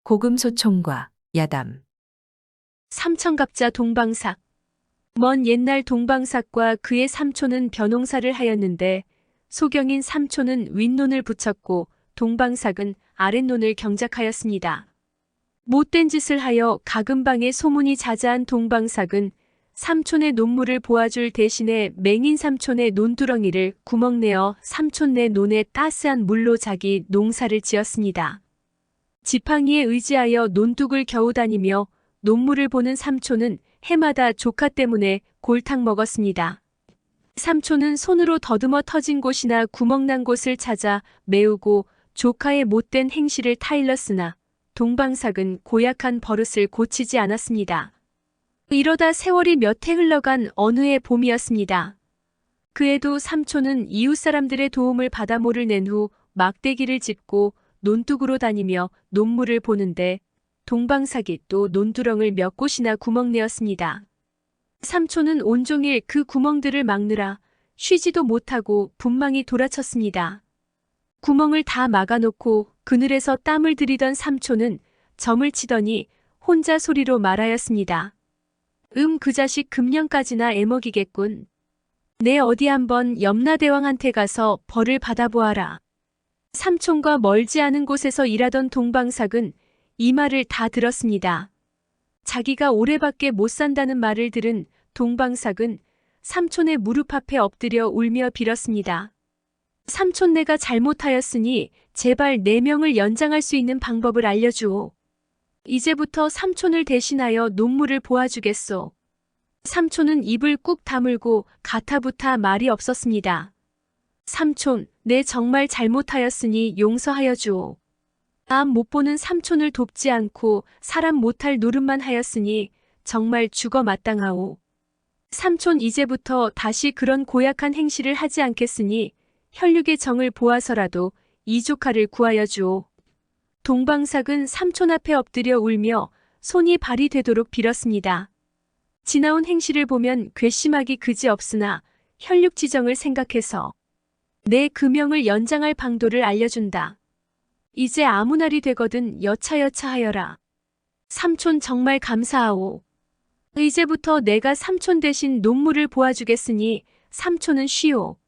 고금소총과 야담. 삼천갑자 동방삭. 먼 옛날 동방삭과 그의 삼촌은 벼농사를 하였는데 소경인 삼촌은 윗논을 붙였고 동방삭은 아랫논을 경작하였습니다. 못된 짓을 하여 가금방에 소문이 자자한 동방삭은 삼촌의 논물을 보아줄 대신에 맹인 삼촌의 논두렁이를 구멍내어 삼촌네 논에 따스한 물로 자기 농사를 지었습니다. 지팡이에 의지하여 논둑을 겨우 다니며 논물을 보는 삼촌은 해마다 조카 때문에 골탕 먹었습니다. 삼촌은 손으로 더듬어 터진 곳이나 구멍난 곳을 찾아 메우고 조카의 못된 행실을 타일렀으나 동방삭은 고약한 버릇을 고치지 않았습니다. 이러다 세월이 몇 해 흘러간 어느 해 봄이었습니다. 그에도 삼촌은 이웃 사람들의 도움을 받아 모를 낸 후 막대기를 짚고 논둑으로 다니며 논물을 보는데 동방삭이 또 논두렁을 몇 곳이나 구멍내었습니다. 삼촌은 온종일 그 구멍들을 막느라 쉬지도 못하고 분망이 돌아쳤습니다. 구멍을 다 막아놓고 그늘에서 땀을 들이던 삼촌은 점을 치더니 혼자 소리로 말하였습니다. 그 자식 금년까지나 애먹이겠군. 내 어디 한번 염라대왕한테 가서 벌을 받아보아라. 삼촌과 멀지 않은 곳에서 일하던 동방삭은 이 말을 다 들었습니다. 자기가 올해밖에 못 산다는 말을 들은 동방삭은 삼촌의 무릎 앞에 엎드려 울며 빌었습니다. 삼촌 내가 잘못하였으니 제발 내 명을 연장할 수 있는 방법을 알려주오. 이제부터 삼촌을 대신하여 논물을 보아주겠소. 삼촌은 입을 꾹 다물고 가타부타 말이 없었습니다. 삼촌, 내 정말 잘못하였으니 용서하여 주오. 남 못 보는 삼촌을 돕지 않고 사람 못할 노릇만 하였으니 정말 죽어 마땅하오. 삼촌 이제부터 다시 그런 고약한 행실을 하지 않겠으니 혈육의 정을 보아서라도 이 조카를 구하여 주오. 동방삭은 삼촌 앞에 엎드려 울며 손이 발이 되도록 빌었습니다. 지나온 행실을 보면 괘씸하기 그지없으나 혈육 지정을 생각해서 내 금명을 연장할 방도를 알려준다. 이제 아무 날이 되거든 여차여차하여라. 삼촌 정말 감사하오. 이제부터 내가 삼촌 대신 논물을 보아주겠으니 삼촌은 쉬오.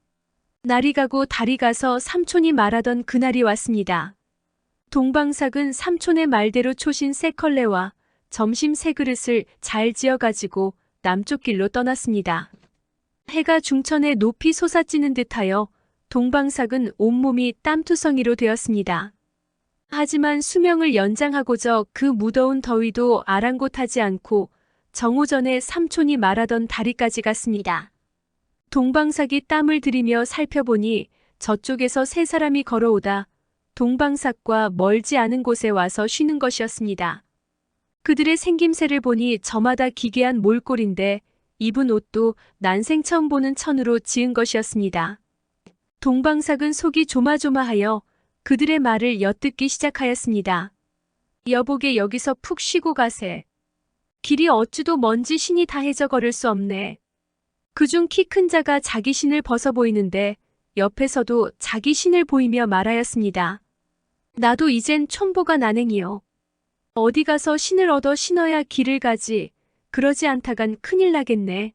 날이 가고 달이 가서 삼촌이 말하던 그날이 왔습니다. 동방삭은 삼촌의 말대로 초신 새 걸레와 점심 새 그릇을 잘 지어가지고 남쪽 길로 떠났습니다. 해가 중천에 높이 솟아찌는 듯하여 동방삭은 온몸이 땀투성이로 되었습니다. 하지만 수명을 연장하고저 그 무더운 더위도 아랑곳하지 않고 정오전에 삼촌이 말하던 다리까지 갔습니다. 동방삭이 땀을 들이며 살펴보니 저쪽에서 세 사람이 걸어오다 동방삭과 멀지 않은 곳에 와서 쉬는 것이었습니다. 그들의 생김새를 보니 저마다 기괴한 몰골인데 입은 옷도 난생 처음 보는 천으로 지은 것이었습니다. 동방삭은 속이 조마조마하여 그들의 말을 엿듣기 시작하였습니다. 여보게 여기서 푹 쉬고 가세. 길이 어찌도 먼지 신이 다 해져 걸을 수 없네. 그중 키 큰 자가 자기 신을 벗어 보이는데 옆에서도 자기 신을 보이며 말하였습니다. 나도 이젠 촌보가 난행이요. 어디 가서 신을 얻어 신어야 길을 가지. 그러지 않다간 큰일 나겠네.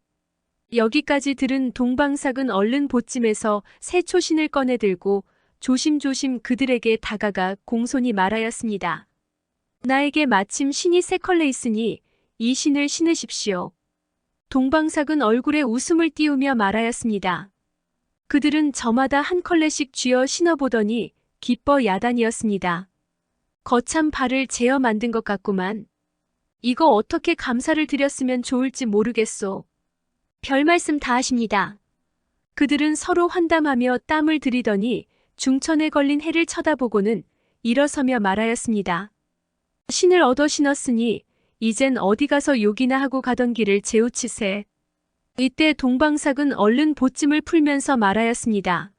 여기까지 들은 동방삭은 얼른 보찜에서 새 초신을 꺼내 들고 조심조심 그들에게 다가가 공손히 말하였습니다. 나에게 마침 신이 세 컬레 있으니 이 신을 신으십시오. 동방삭은 얼굴에 웃음을 띄우며 말하였습니다. 그들은 저마다 한 컬레씩 쥐어 신어보더니 기뻐 야단이었습니다. 거참 발을 제어 만든 것 같구만. 이거 어떻게 감사를 드렸으면 좋을지 모르겠소. 별 말씀 다 하십니다. 그들은 서로 환담하며 땀을 들이더니 중천에 걸린 해를 쳐다보고는 일어서며 말하였습니다. 신을 얻어 신었으니 이젠 어디 가서 욕이나 하고 가던 길을 재우치세. 이때 동방삭은 얼른 보찜을 풀면서 말하였습니다.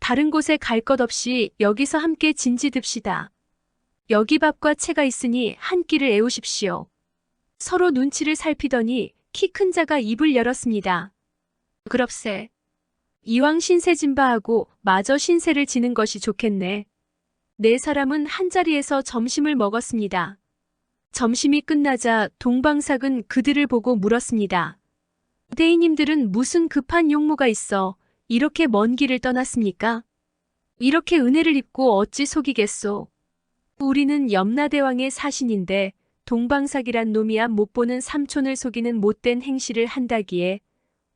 다른 곳에 갈 것 없이 여기서 함께 진지듭시다. 여기 밥과 채가 있으니 한 끼를 애우십시오. 서로 눈치를 살피더니 키 큰 자가 입을 열었습니다. 그럽세. 이왕 신세 진바하고 마저 신세를 지는 것이 좋겠네. 네 사람은 한자리에서 점심을 먹었습니다. 점심이 끝나자 동방삭은 그들을 보고 물었습니다. 대인님들은 무슨 급한 용무가 있어 이렇게 먼 길을 떠났습니까? 이렇게 은혜를 입고 어찌 속이겠소? 우리는 염라대왕의 사신인데 동방삭이란 놈이야 못 보는 삼촌을 속이는 못된 행실을 한다기에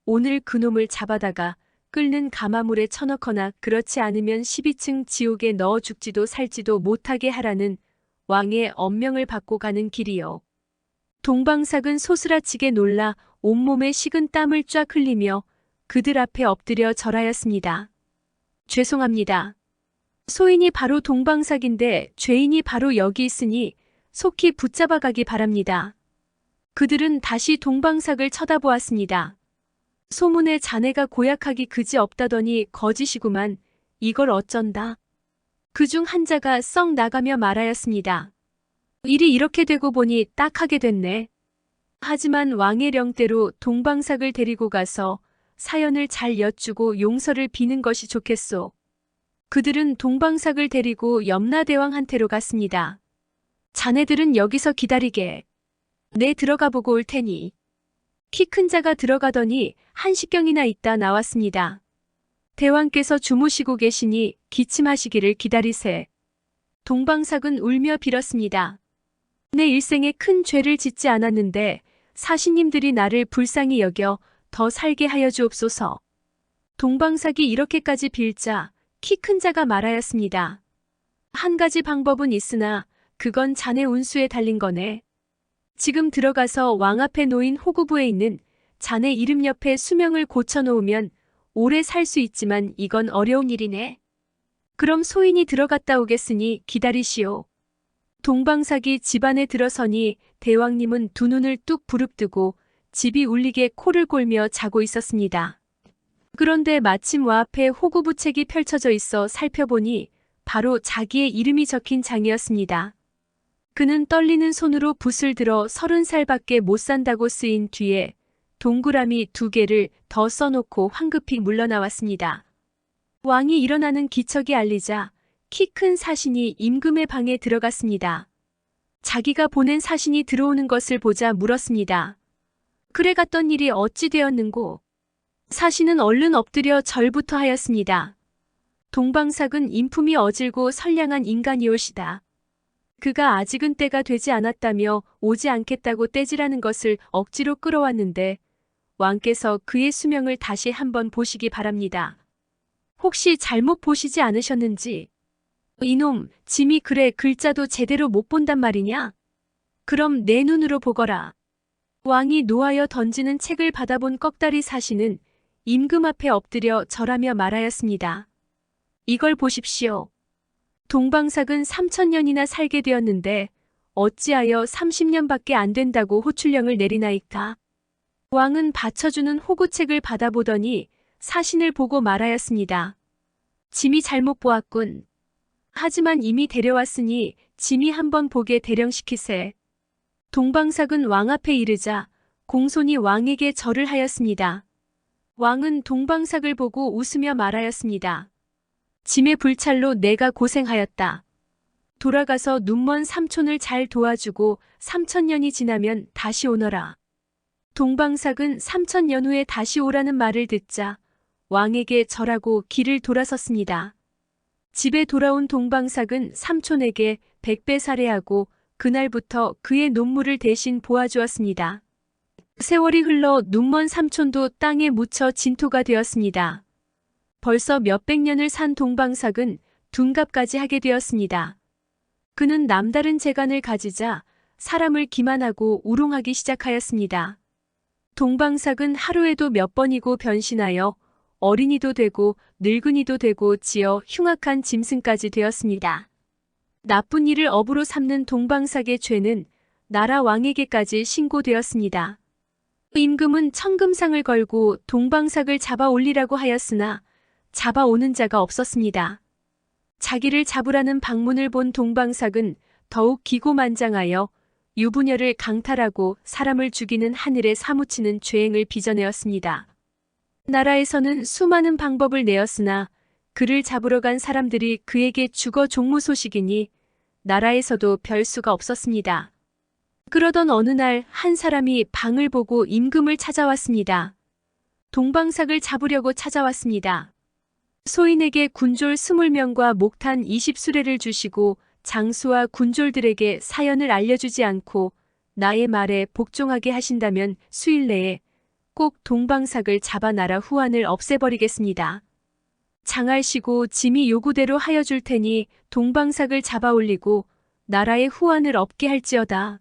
오늘 그놈을 잡아다가 끓는 가마물에 쳐넣거나 그렇지 않으면 12층 지옥에 넣어 죽지도 살지도 못하게 하라는 왕의 엄명을 받고 가는 길이요. 동방삭은 소스라치게 놀라 온몸에 식은 땀을 쫙 흘리며 그들 앞에 엎드려 절하였습니다. 죄송합니다. 소인이 바로 동방삭인데 죄인이 바로 여기 있으니 속히 붙잡아 가기 바랍니다. 그들은 다시 동방삭을 쳐다보았습니다. 소문에 자네가 고약하기 그지없다더니 거짓이구만. 이걸 어쩐다. 그중 한 자가 썩 나가며 말하였습니다. 일이 이렇게 되고 보니 딱하게 됐네. 하지만 왕의 령대로 동방삭을 데리고 가서 사연을 잘 여쭈고 용서를 비는 것이 좋겠소. 그들은 동방삭을 데리고 염라대왕한테로 갔습니다. 자네들은 여기서 기다리게. 내 들어가 보고 올 테니. 키 큰 자가 들어가더니 1시경이나 있다 나왔습니다. 대왕께서 주무시고 계시니 기침하시기를 기다리세. 동방삭은 울며 빌었습니다. 내 일생에 큰 죄를 짓지 않았는데 사신님들이 나를 불쌍히 여겨 더 살게 하여 주옵소서. 동방삭이 이렇게까지 빌자 키 큰 자가 말하였습니다. 한 가지 방법은 있으나 그건 자네 운수에 달린 거네. 지금 들어가서 왕 앞에 놓인 호구부에 있는 자네 이름 옆에 수명을 고쳐놓으면 오래 살 수 있지만 이건 어려운 일이네. 그럼 소인이 들어갔다 오겠으니 기다리시오. 동방삭이 집 안에 들어서니 대왕님은 두 눈을 뚝 부릅뜨고 집이 울리게 코를 골며 자고 있었습니다. 그런데 마침 와 앞에 호구부 책이 펼쳐져 있어 살펴보니 바로 자기의 이름이 적힌 장이었습니다. 그는 떨리는 손으로 붓을 들어 30살밖에 못 산다고 쓰인 뒤에 동그라미 2개를 더 써놓고 황급히 물러나왔습니다. 왕이 일어나는 기척이 알리자 키 큰 사신이 임금의 방에 들어갔습니다. 자기가 보낸 사신이 들어오는 것을 보자 물었습니다. 그래 갔던 일이 어찌 되었는고? 사신은 얼른 엎드려 절부터 하였습니다. 동방삭은 인품이 어질고 선량한 인간이올시다. 그가 아직은 때가 되지 않았다며 오지 않겠다고 떼지라는 것을 억지로 끌어왔는데 왕께서 그의 수명을 다시 한번 보시기 바랍니다. 혹시 잘못 보시지 않으셨는지? 이놈, 짐이 그래 글자도 제대로 못 본단 말이냐? 그럼 내 눈으로 보거라. 왕이 노하여 던지는 책을 받아본 꺽다리 사신은 임금 앞에 엎드려 절하며 말하였습니다. 이걸 보십시오. 동방삭은 3000년이나 살게 되었는데 어찌하여 30년밖에 안 된다고 호출령을 내리나이까? 왕은 받쳐주는 호구책을 받아보더니 사신을 보고 말하였습니다. 짐이 잘못 보았군. 하지만 이미 데려왔으니 짐이 한번 보게 대령시키세. 동방삭은 왕 앞에 이르자 공손히 왕에게 절을 하였습니다. 왕은 동방삭을 보고 웃으며 말하였습니다. 짐의 불찰로 내가 고생하였다. 돌아가서 눈먼 삼촌을 잘 도와주고 3000년이 지나면 다시 오너라. 동방삭은 3000년 후에 다시 오라는 말을 듣자 왕에게 절하고 길을 돌아섰습니다. 집에 돌아온 동방삭은 삼촌에게 100배 살해하고 그날부터 그의 논물을 대신 보아주었습니다. 세월이 흘러 눈먼 삼촌도 땅에 묻혀 진토가 되었습니다. 벌써 몇백 년을 산 동방삭은 둔갑까지 하게 되었습니다. 그는 남다른 재간을 가지자 사람을 기만하고 우롱하기 시작하였습니다. 동방삭은 하루에도 몇 번이고 변신하여 어린이도 되고 늙은이도 되고 지어 흉악한 짐승까지 되었습니다. 나쁜 일을 업으로 삼는 동방삭의 죄는 나라 왕에게까지 신고되었습니다. 임금은 천금상을 걸고 동방삭을 잡아 올리라고 하였으나 잡아오는 자가 없었습니다. 자기를 잡으라는 방문을 본 동방삭은 더욱 기고만장하여 유부녀를 강탈하고 사람을 죽이는 하늘에 사무치는 죄행을 빚어내었습니다. 나라에서는 수많은 방법을 내었으나 그를 잡으러 간 사람들이 그에게 죽어 종무 소식이니 나라에서도 별 수가 없었습니다. 그러던 어느 날 한 사람이 방을 보고 임금을 찾아왔습니다. 동방삭을 잡으려고 찾아왔습니다. 소인에게 군졸 20명과 목탄 20수레를 주시고 장수와 군졸들에게 사연을 알려주지 않고 나의 말에 복종하게 하신다면 수일 내에 꼭 동방삭을 잡아 나라 후환을 없애버리겠습니다. 장하시고 짐이 요구대로 하여 줄 테니 동방삭을 잡아 올리고 나라의 후환을 없게 할지어다.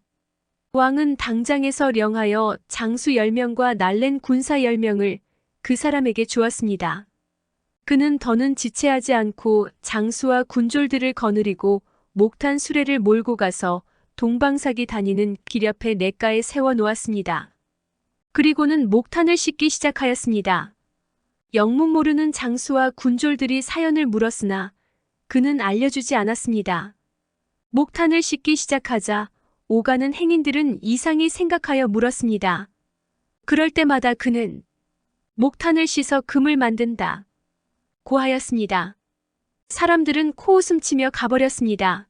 왕은 당장에서 령하여 장수 10명과 날랜 군사 10명을 그 사람에게 주었습니다. 그는 더는 지체하지 않고 장수와 군졸들을 거느리고 목탄 수레를 몰고 가서 동방삭이 다니는 길 옆에 냇가에 세워 놓았습니다. 그리고는 목탄을 싣기 시작하였습니다. 영문 모르는 장수와 군졸들이 사연을 물었으나 그는 알려주지 않았습니다. 목탄을 싣기 시작하자 오가는 행인들은 이상히 생각하여 물었습니다. 그럴 때마다 그는 목탄을 씻어 금을 만든다 고 하였습니다. 사람들은 코웃음치며 가버렸습니다.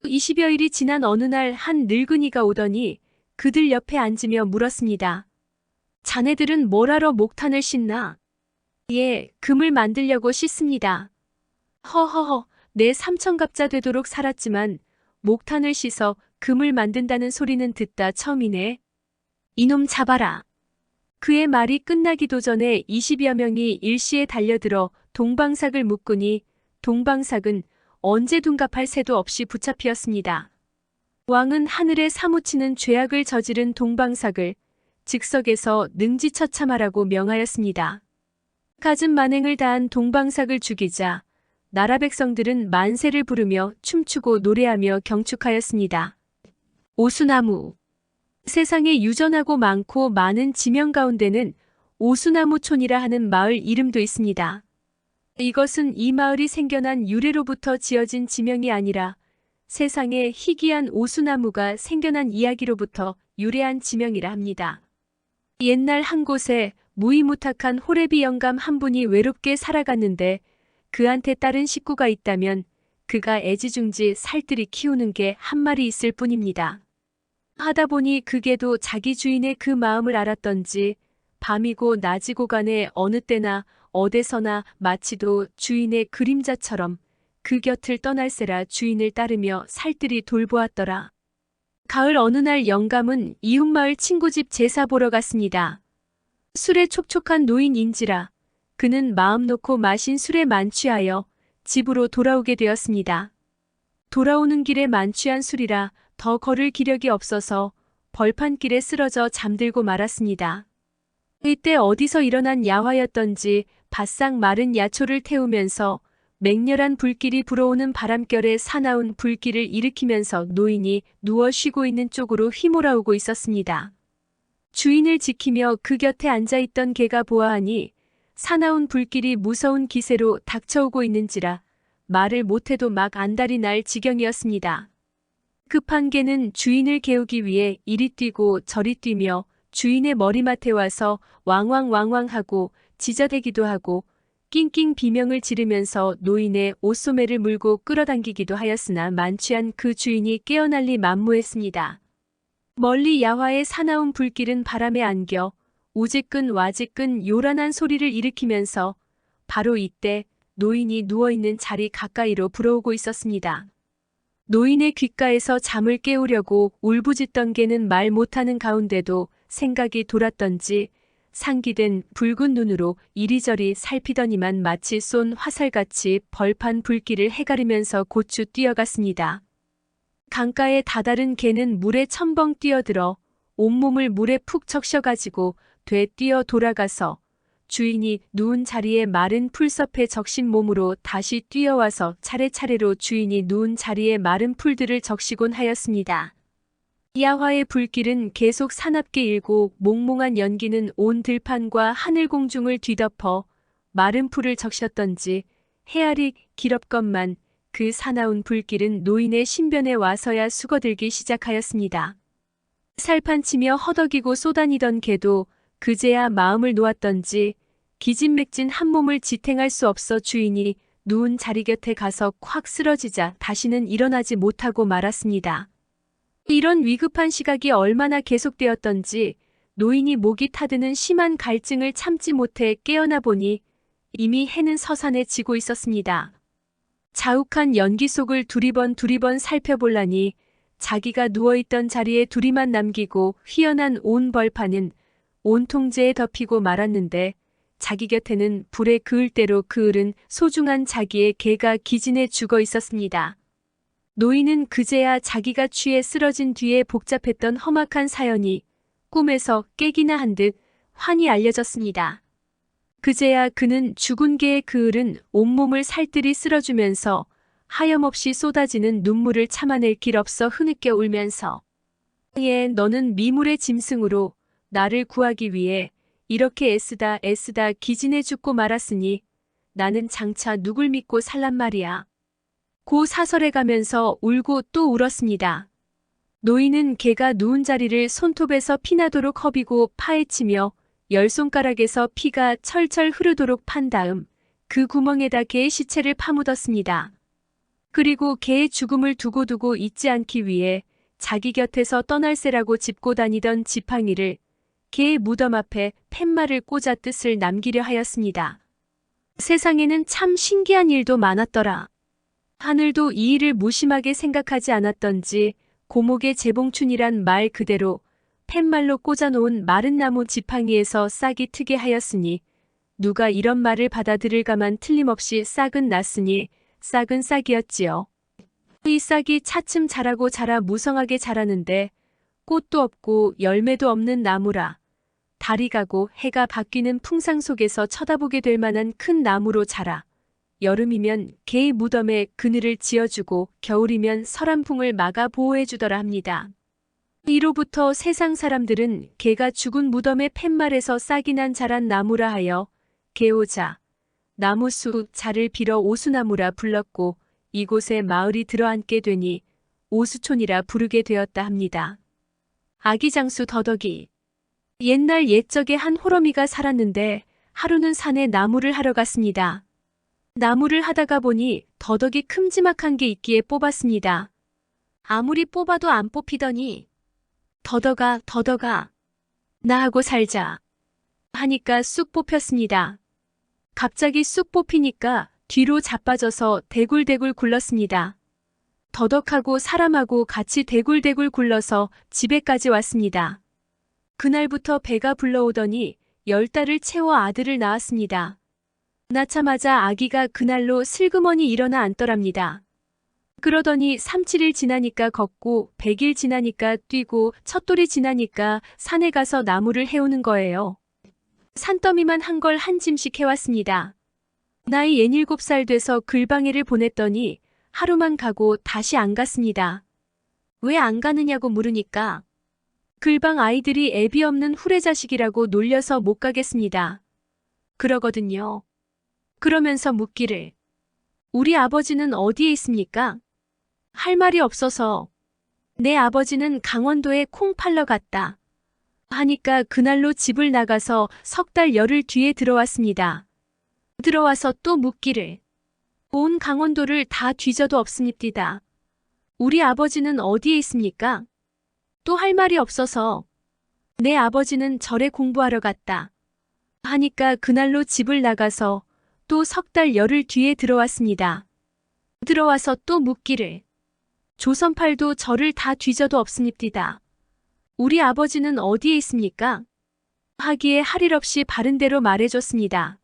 20여일이 지난 어느 날 한 늙은이가 오더니 그들 옆에 앉으며 물었습니다. 자네들은 뭐라러 목탄을 씻나? 예, 금을 만들려고 씻습니다. 허허허, 내 삼천갑자 되도록 살았지만 목탄을 씻어 금을 만든다는 소리는 듣다 처음이네. 이놈 잡아라. 그의 말이 끝나기도 전에 20여 명이 일시에 달려들어 동방삭을 묶으니 동방삭은 언제 둔갑할 새도 없이 붙잡히었습니다. 왕은 하늘에 사무치는 죄악을 저지른 동방삭을 즉석에서 능지처참하라고 명하였습니다. 갖은 만행을 다한 동방삭을 죽이자 나라 백성들은 만세를 부르며 춤추고 노래하며 경축하였습니다. 오수나무. 세상에 유전하고 많고 많은 지명 가운데는 오수나무촌이라 하는 마을 이름도 있습니다. 이것은 이 마을이 생겨난 유래로부터 지어진 지명이 아니라 세상에 희귀한 오수나무가 생겨난 이야기로부터 유래한 지명이라 합니다. 옛날 한 곳에 무이무탁한 호래비 영감 한 분이 외롭게 살아갔는데 그한테 따른 식구가 있다면 그가 애지중지 살뜰히 키우는 게 한 마리 있을 뿐입니다. 하다 보니 그게도 자기 주인의 그 마음을 알았던지 밤이고 낮이고 간에 어느 때나 어디서나 마치도 주인의 그림자처럼 그 곁을 떠날세라 주인을 따르며 살뜰히 돌보았더라. 가을 어느 날 영감은 이웃마을 친구집 제사 보러 갔습니다. 술에 촉촉한 노인인지라 그는 마음 놓고 마신 술에 만취하여 집으로 돌아오게 되었습니다. 돌아오는 길에 만취한 술이라 더 걸을 기력이 없어서 벌판길에 쓰러져 잠들고 말았습니다. 이때 어디서 일어난 야화였던지 바싹 마른 야초를 태우면서 맹렬한 불길이 불어오는 바람결에 사나운 불길을 일으키면서 노인이 누워 쉬고 있는 쪽으로 휘몰아오고 있었습니다. 주인을 지키며 그 곁에 앉아있던 개가 보아하니 사나운 불길이 무서운 기세로 닥쳐오고 있는지라 말을 못해도 막 안달이 날 지경이었습니다. 급한 개는 주인을 깨우기 위해 이리 뛰고 저리 뛰며 주인의 머리맡에 와서 왕왕왕왕하고 지저대기도 하고 낑낑 비명을 지르면서 노인의 옷소매를 물고 끌어당기기도 하였으나 만취한 그 주인이 깨어날리 만무했습니다. 멀리 야화의 사나운 불길은 바람에 안겨 우지끈 와지끈 요란한 소리를 일으키면서 바로 이때 노인이 누워있는 자리 가까이로 불어오고 있었습니다. 노인의 귓가에서 잠을 깨우려고 울부짖던 개는 말 못하는 가운데도 생각이 돌았던지 상기된 붉은 눈으로 이리저리 살피더니만 마치 쏜 화살같이 벌판 불길을 헤가르면서 고추 뛰어갔습니다. 강가에 다다른 개는 물에 첨벙 뛰어들어 온몸을 물에 푹 적셔가지고 되뛰어 돌아가서 주인이 누운 자리에 마른 풀섭에 적신 몸으로 다시 뛰어와서 차례차례로 주인이 누운 자리에 마른 풀들을 적시곤 하였습니다. 야화의 불길은 계속 사납게 일고 몽몽한 연기는 온 들판과 하늘 공중을 뒤덮어 마른 풀을 적셨던지 헤아리 길었건만 그 사나운 불길은 노인의 신변에 와서야 수거들기 시작하였습니다. 살판치며 허덕이고 쏘다니던 개도 그제야 마음을 놓았던지 기진맥진 한 몸을 지탱할 수 없어 주인이 누운 자리 곁에 가서 콱 쓰러지자 다시는 일어나지 못하고 말았습니다. 이런 위급한 시각이 얼마나 계속되었던지 노인이 목이 타드는 심한 갈증을 참지 못해 깨어나 보니 이미 해는 서산에 지고 있었습니다. 자욱한 연기 속을 두리번 살펴볼라니 자기가 누워있던 자리에 둘이만 남기고 휘어난 온 벌판은 온통제에 덮이고 말았는데 자기 곁에는 불에 그을 대로 그을은 소중한 자기의 개가 기진해 죽어 있었습니다. 노인은 그제야 자기가 취해 쓰러진 뒤에 복잡했던 험악한 사연이 꿈에서 깨기나 한 듯 환히 알려졌습니다. 그제야 그는 죽은 개의 그을은 온몸을 살뜰히 쓸어주면서 하염없이 쏟아지는 눈물을 참아낼 길 없어 흐느껴 울면서 예, 너는 미물의 짐승으로 나를 구하기 위해 이렇게 애쓰다 기진해 죽고 말았으니 나는 장차 누굴 믿고 살란 말이야. 고 사설해 가면서 울고 또 울었습니다. 노인은 개가 누운 자리를 손톱에서 피나도록 허비고 파헤치며 열 손가락에서 피가 철철 흐르도록 판 다음 그 구멍에다 개의 시체를 파묻었습니다. 그리고 개의 죽음을 두고두고 잊지 않기 위해 자기 곁에서 떠날세라고 짚고 다니던 지팡이를 개의 무덤 앞에 팻말을 꽂아 뜻을 남기려 하였습니다. 세상에는 참 신기한 일도 많았더라. 하늘도 이 일을 무심하게 생각하지 않았던지 고목의 재봉춘이란 말 그대로 팻말로 꽂아놓은 마른 나무 지팡이에서 싹이 트게 하였으니 누가 이런 말을 받아들일까만 틀림없이 싹은 났으니 싹은 싹이었지요. 이 싹이 차츰 자라고 자라 무성하게 자라는데 꽃도 없고 열매도 없는 나무라. 달이 가고 해가 바뀌는 풍상 속에서 쳐다보게 될 만한 큰 나무로 자라. 여름이면 개의 무덤에 그늘을 지어주고 겨울이면 서람풍을 막아 보호해주더라 합니다. 이로부터 세상 사람들은 개가 죽은 무덤의 팻말에서 싹이 난 자란 나무라 하여 개오자, 나무수 자를 빌어 오수나무라 불렀고 이곳에 마을이 들어앉게 되니 오수촌이라 부르게 되었다 합니다. 아기장수 더덕이 옛날 옛적에 한 호러미가 살았는데 하루는 산에 나무를 하러 갔습니다. 나무를 하다가 보니 더덕이 큼지막한 게 있기에 뽑았습니다. 아무리 뽑아도 안 뽑히더니 더덕아, 나하고 살자 하니까 쑥 뽑혔습니다. 갑자기 쑥 뽑히니까 뒤로 자빠져서 대굴대굴 굴렀습니다. 더덕하고 사람하고 같이 대굴대굴 굴러서 집에까지 왔습니다. 그날부터 배가 불러오더니 10달을 채워 아들을 낳았습니다. 낳자마자 아기가 그날로 슬그머니 일어나 앉더랍니다. 그러더니 3-7일 지나니까 걷고 100일 지나니까 뛰고 첫 돌이 지나니까 산에 가서 나무를 해오는 거예요. 산더미만 한 걸 한 짐씩 해왔습니다. 나이 67살 돼서 글방에를 보냈더니 하루만 가고 다시 안 갔습니다. 왜 안 가느냐고 물으니까 글방 아이들이 애비 없는 후레자식이라고 놀려서 못 가겠습니다. 그러거든요. 그러면서 묻기를 우리 아버지는 어디에 있습니까? 할 말이 없어서 내 아버지는 강원도에 콩 팔러 갔다 하니까 그날로 집을 나가서 3달 열흘 뒤에 들어왔습니다. 들어와서 또 묻기를 온 강원도를 다 뒤져도 없습니다. 우리 아버지는 어디에 있습니까? 또 할 말이 없어서 내 아버지는 절에 공부하러 갔다 하니까 그날로 집을 나가서 또 3달 열흘 뒤에 들어왔습니다. 들어와서 또 묻기를 조선팔도 절을 다 뒤져도 없습니다. 우리 아버지는 어디에 있습니까? 하기에 할 일 없이 바른 대로 말해줬습니다.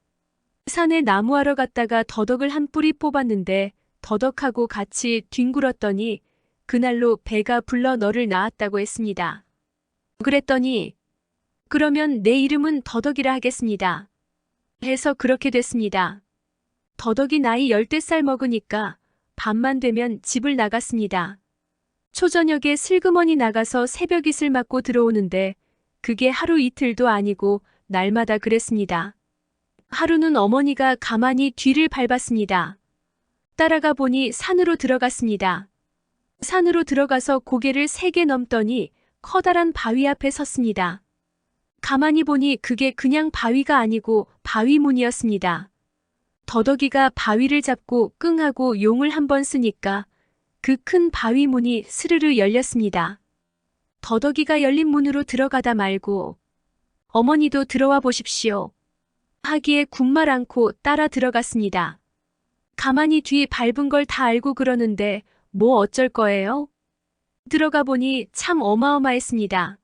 산에 나무하러 갔다가 더덕을 한 뿌리 뽑았는데 더덕하고 같이 뒹굴었더니 그날로 배가 불러 너를 낳았다고 했습니다. 그랬더니 그러면 내 이름은 더덕이라 하겠습니다. 해서 그렇게 됐습니다. 더덕이 나이 10살 먹으니까 밤만 되면 집을 나갔습니다. 초저녁에 슬그머니 나가서 새벽 이슬 맞고 들어오는데 그게 하루 이틀도 아니고 날마다 그랬습니다. 하루는 어머니가 가만히 뒤를 밟았습니다. 따라가 보니 산으로 들어갔습니다. 산으로 들어가서 고개를 3개 넘더니 커다란 바위 앞에 섰습니다. 가만히 보니 그게 그냥 바위가 아니고 바위문이었습니다. 더덕이가 바위를 잡고 끙하고 용을 한 번 쓰니까 그 큰 바위 문이 스르르 열렸습니다. 더덕이가 열린 문으로 들어가다 말고 어머니도 들어와 보십시오. 하기에 군말 않고 따라 들어갔습니다. 가만히 뒤 밟은 걸 다 알고 그러는데 뭐 어쩔 거예요? 들어가 보니 참 어마어마했습니다.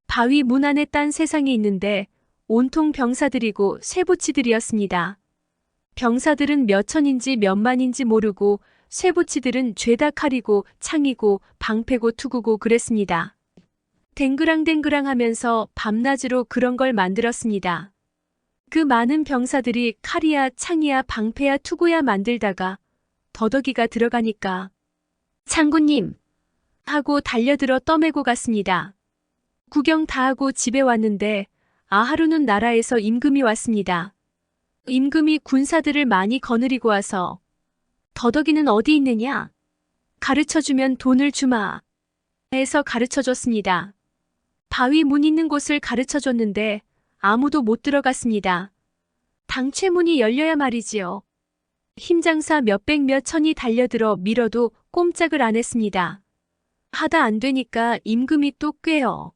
바위 문 안에 딴 세상이 있는데 온통 병사들이고 쇠붙이들이었습니다. 병사들은 몇 천인지 몇 만인지 모르고 쇠붙이들은 죄다 칼이고 창이고 방패고 투구고 그랬습니다. 댕그랑댕그랑 하면서 밤낮으로 그런 걸 만들었습니다. 그 많은 병사들이 칼이야 창이야 방패야 투구야 만들다가 더덕이가 들어가니까 장군님 하고 달려들어 떠매고 갔습니다. 구경 다 하고 집에 왔는데 하루는 나라에서 임금이 왔습니다. 임금이 군사들을 많이 거느리고 와서 더덕이는 어디 있느냐? 가르쳐주면 돈을 주마 해서 가르쳐줬습니다. 바위 문 있는 곳을 가르쳐줬는데 아무도 못 들어갔습니다. 당최문이 열려야 말이지요. 힘장사 몇백 몇천이 달려들어 밀어도 꼼짝을 안 했습니다. 하다 안 되니까 임금이 또 꾀어.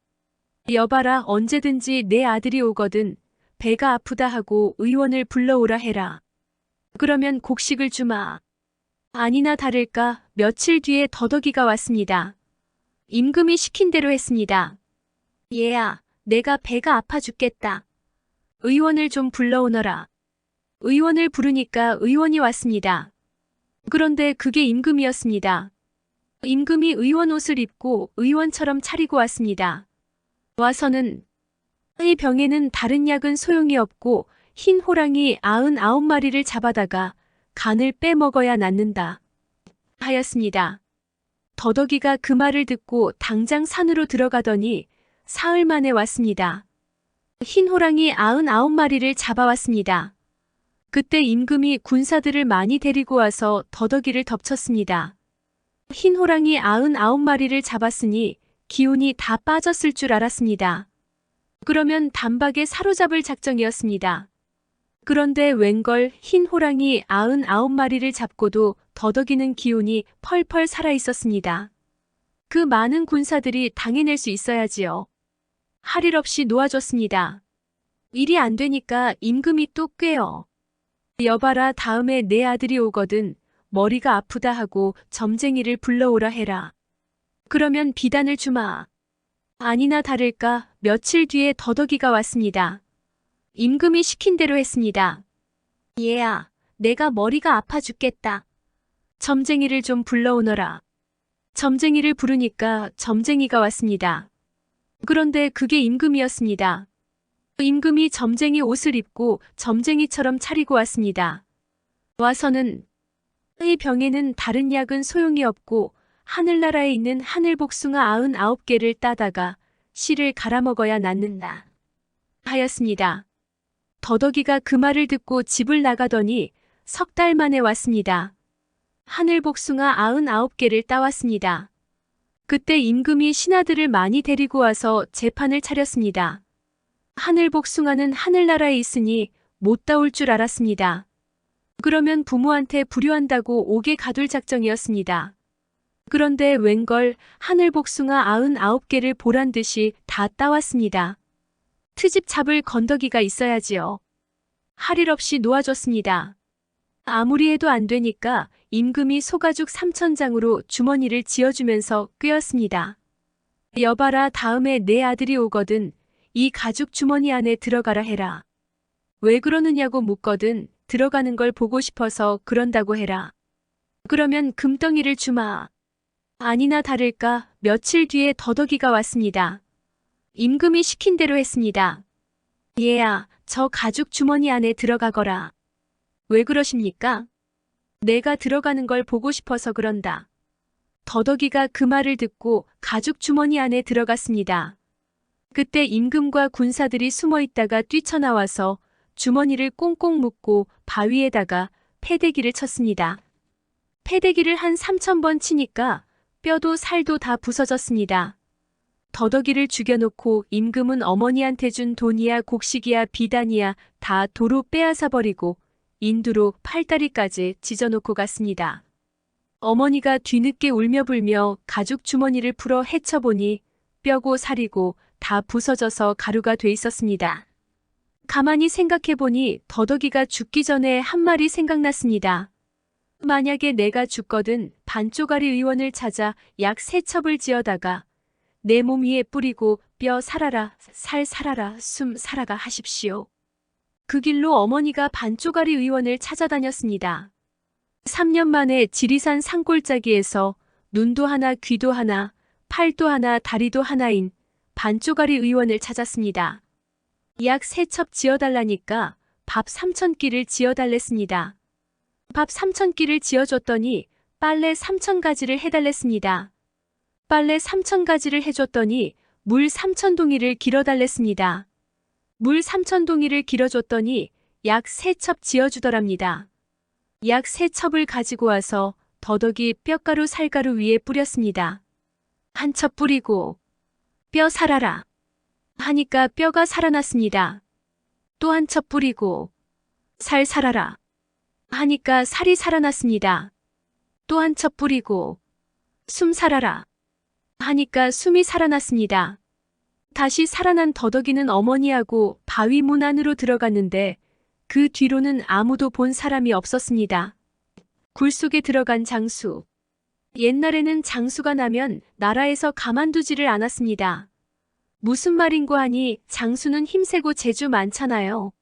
여봐라 언제든지 내 아들이 오거든 배가 아프다 하고 의원을 불러오라 해라. 그러면 곡식을 주마. 아니나 다를까 며칠 뒤에 더덕이가 왔습니다. 임금이 시킨 대로 했습니다. 얘야, 내가 배가 아파 죽겠다. 의원을 좀 불러오너라. 의원을 부르니까 의원이 왔습니다. 그런데 그게 임금이었습니다. 임금이 의원 옷을 입고 의원처럼 차리고 왔습니다. 와서는 이 병에는 다른 약은 소용이 없고 흰 호랑이 99마리를 잡아다가 간을 빼먹어야 낫는다 하였습니다. 더덕이가 그 말을 듣고 당장 산으로 들어가더니 사흘 만에 왔습니다. 흰 호랑이 99마리를 잡아왔습니다. 그때 임금이 군사들을 많이 데리고 와서 더덕이를 덮쳤습니다. 흰 호랑이 99마리를 잡았으니 기운이 다 빠졌을 줄 알았습니다. 그러면 단박에 사로잡을 작정이었습니다. 그런데 웬걸 흰 호랑이 99마리를 잡고도 더덕이는 기운이 펄펄 살아있었습니다. 그 많은 군사들이 당해낼 수 있어야지요. 할 일 없이 놓아줬습니다. 일이 안 되니까 임금이 또 꾀어. 여봐라 다음에 내 아들이 오거든 머리가 아프다 하고 점쟁이를 불러오라 해라. 그러면 비단을 주마. 아니나 다를까 며칠 뒤에 더덕이가 왔습니다. 임금이 시킨 대로 했습니다. 얘야, 내가 머리가 아파 죽겠다. 점쟁이를 좀 불러오너라. 점쟁이를 부르니까 점쟁이가 왔습니다. 그런데 그게 임금이었습니다. 임금이 점쟁이 옷을 입고 점쟁이처럼 차리고 왔습니다. 와서는 이 병에는 다른 약은 소용이 없고 하늘나라에 있는 하늘복숭아 99개를 따다가 씨를 갈아먹어야 낫는다 하였습니다. 더덕이가 그 말을 듣고 집을 나가더니 석 달 만에 왔습니다. 하늘복숭아 99개를 따왔습니다. 그때 임금이 신하들을 많이 데리고 와서 재판을 차렸습니다. 하늘복숭아는 하늘나라에 있으니 못 따올 줄 알았습니다. 그러면 부모한테 불효한다고 옥에 가둘 작정이었습니다. 그런데 웬걸 하늘복숭아 99개를 보란듯이 다 따왔습니다. 트집 잡을 건더기가 있어야지요. 할 일 없이 놓아줬습니다. 아무리 해도 안 되니까 임금이 소가죽 3,000장으로 주머니를 지어주면서 꿰었습니다. 여봐라 다음에 내 아들이 오거든 이 가죽 주머니 안에 들어가라 해라. 왜 그러느냐고 묻거든 들어가는 걸 보고 싶어서 그런다고 해라. 그러면 금덩이를 주마. 아니나 다를까 며칠 뒤에 더덕이가 왔습니다. 임금이 시킨 대로 했습니다. 얘야, 저 가죽 주머니 안에 들어가거라. 왜 그러십니까? 내가 들어가는 걸 보고 싶어서 그런다. 더덕이가 그 말을 듣고 가죽 주머니 안에 들어갔습니다. 그때 임금과 군사들이 숨어 있다가 뛰쳐나와서 주머니를 꽁꽁 묶고 바위에다가 패대기를 쳤습니다. 패대기를 한 3,000번 치니까 뼈도 살도 다 부서졌습니다. 더덕이를 죽여놓고 임금은 어머니한테 준 돈이야 곡식이야 비단이야 다 도로 빼앗아 버리고 인두로 팔다리까지 찢어놓고 갔습니다. 어머니가 뒤늦게 울며 불며 가죽 주머니를 풀어 헤쳐보니 뼈고 살이고 다 부서져서 가루가 돼 있었습니다. 가만히 생각해보니 더덕이가 죽기 전에 한 말이 생각났습니다. 만약에 내가 죽거든 반쪽아리 의원을 찾아 약 3첩을 지어다가 내 몸 위에 뿌리고 뼈 살아라, 살 살아라, 숨 살아가 하십시오. 그 길로 어머니가 반쪽아리 의원을 찾아다녔습니다. 3년 만에 지리산 산골짜기에서 눈도 하나, 귀도 하나, 팔도 하나, 다리도 하나인 반쪽아리 의원을 찾았습니다. 약 3첩 지어달라니까 밥 3,000끼를 지어달랬습니다. 밥 3,000끼를 지어줬더니 빨래 3,000가지를 해달랬습니다. 빨래 3,000가지를 해줬더니 물 3,000동이를 길어달랬습니다. 물 3,000동이를 길어줬더니 약 3첩 지어주더랍니다. 약 3첩을 가지고 와서 더덕이 뼈가루 살가루 위에 뿌렸습니다. 한 첩 뿌리고 뼈 살아라 하니까 뼈가 살아났습니다. 또 한 첩 뿌리고 살 살아라 하니까 살이 살아났습니다. 또 한 첩 뿌리고 숨 살아라 하니까 숨이 살아났습니다. 다시 살아난 더덕이는 어머니하고 바위 문 안으로 들어갔는데 그 뒤로는 아무도 본 사람이 없었습니다. 굴 속에 들어간 장수. 옛날에는 장수가 나면 나라에서 가만두지를 않았습니다. 무슨 말인고 하니 장수는 힘세고 재주 많잖아요.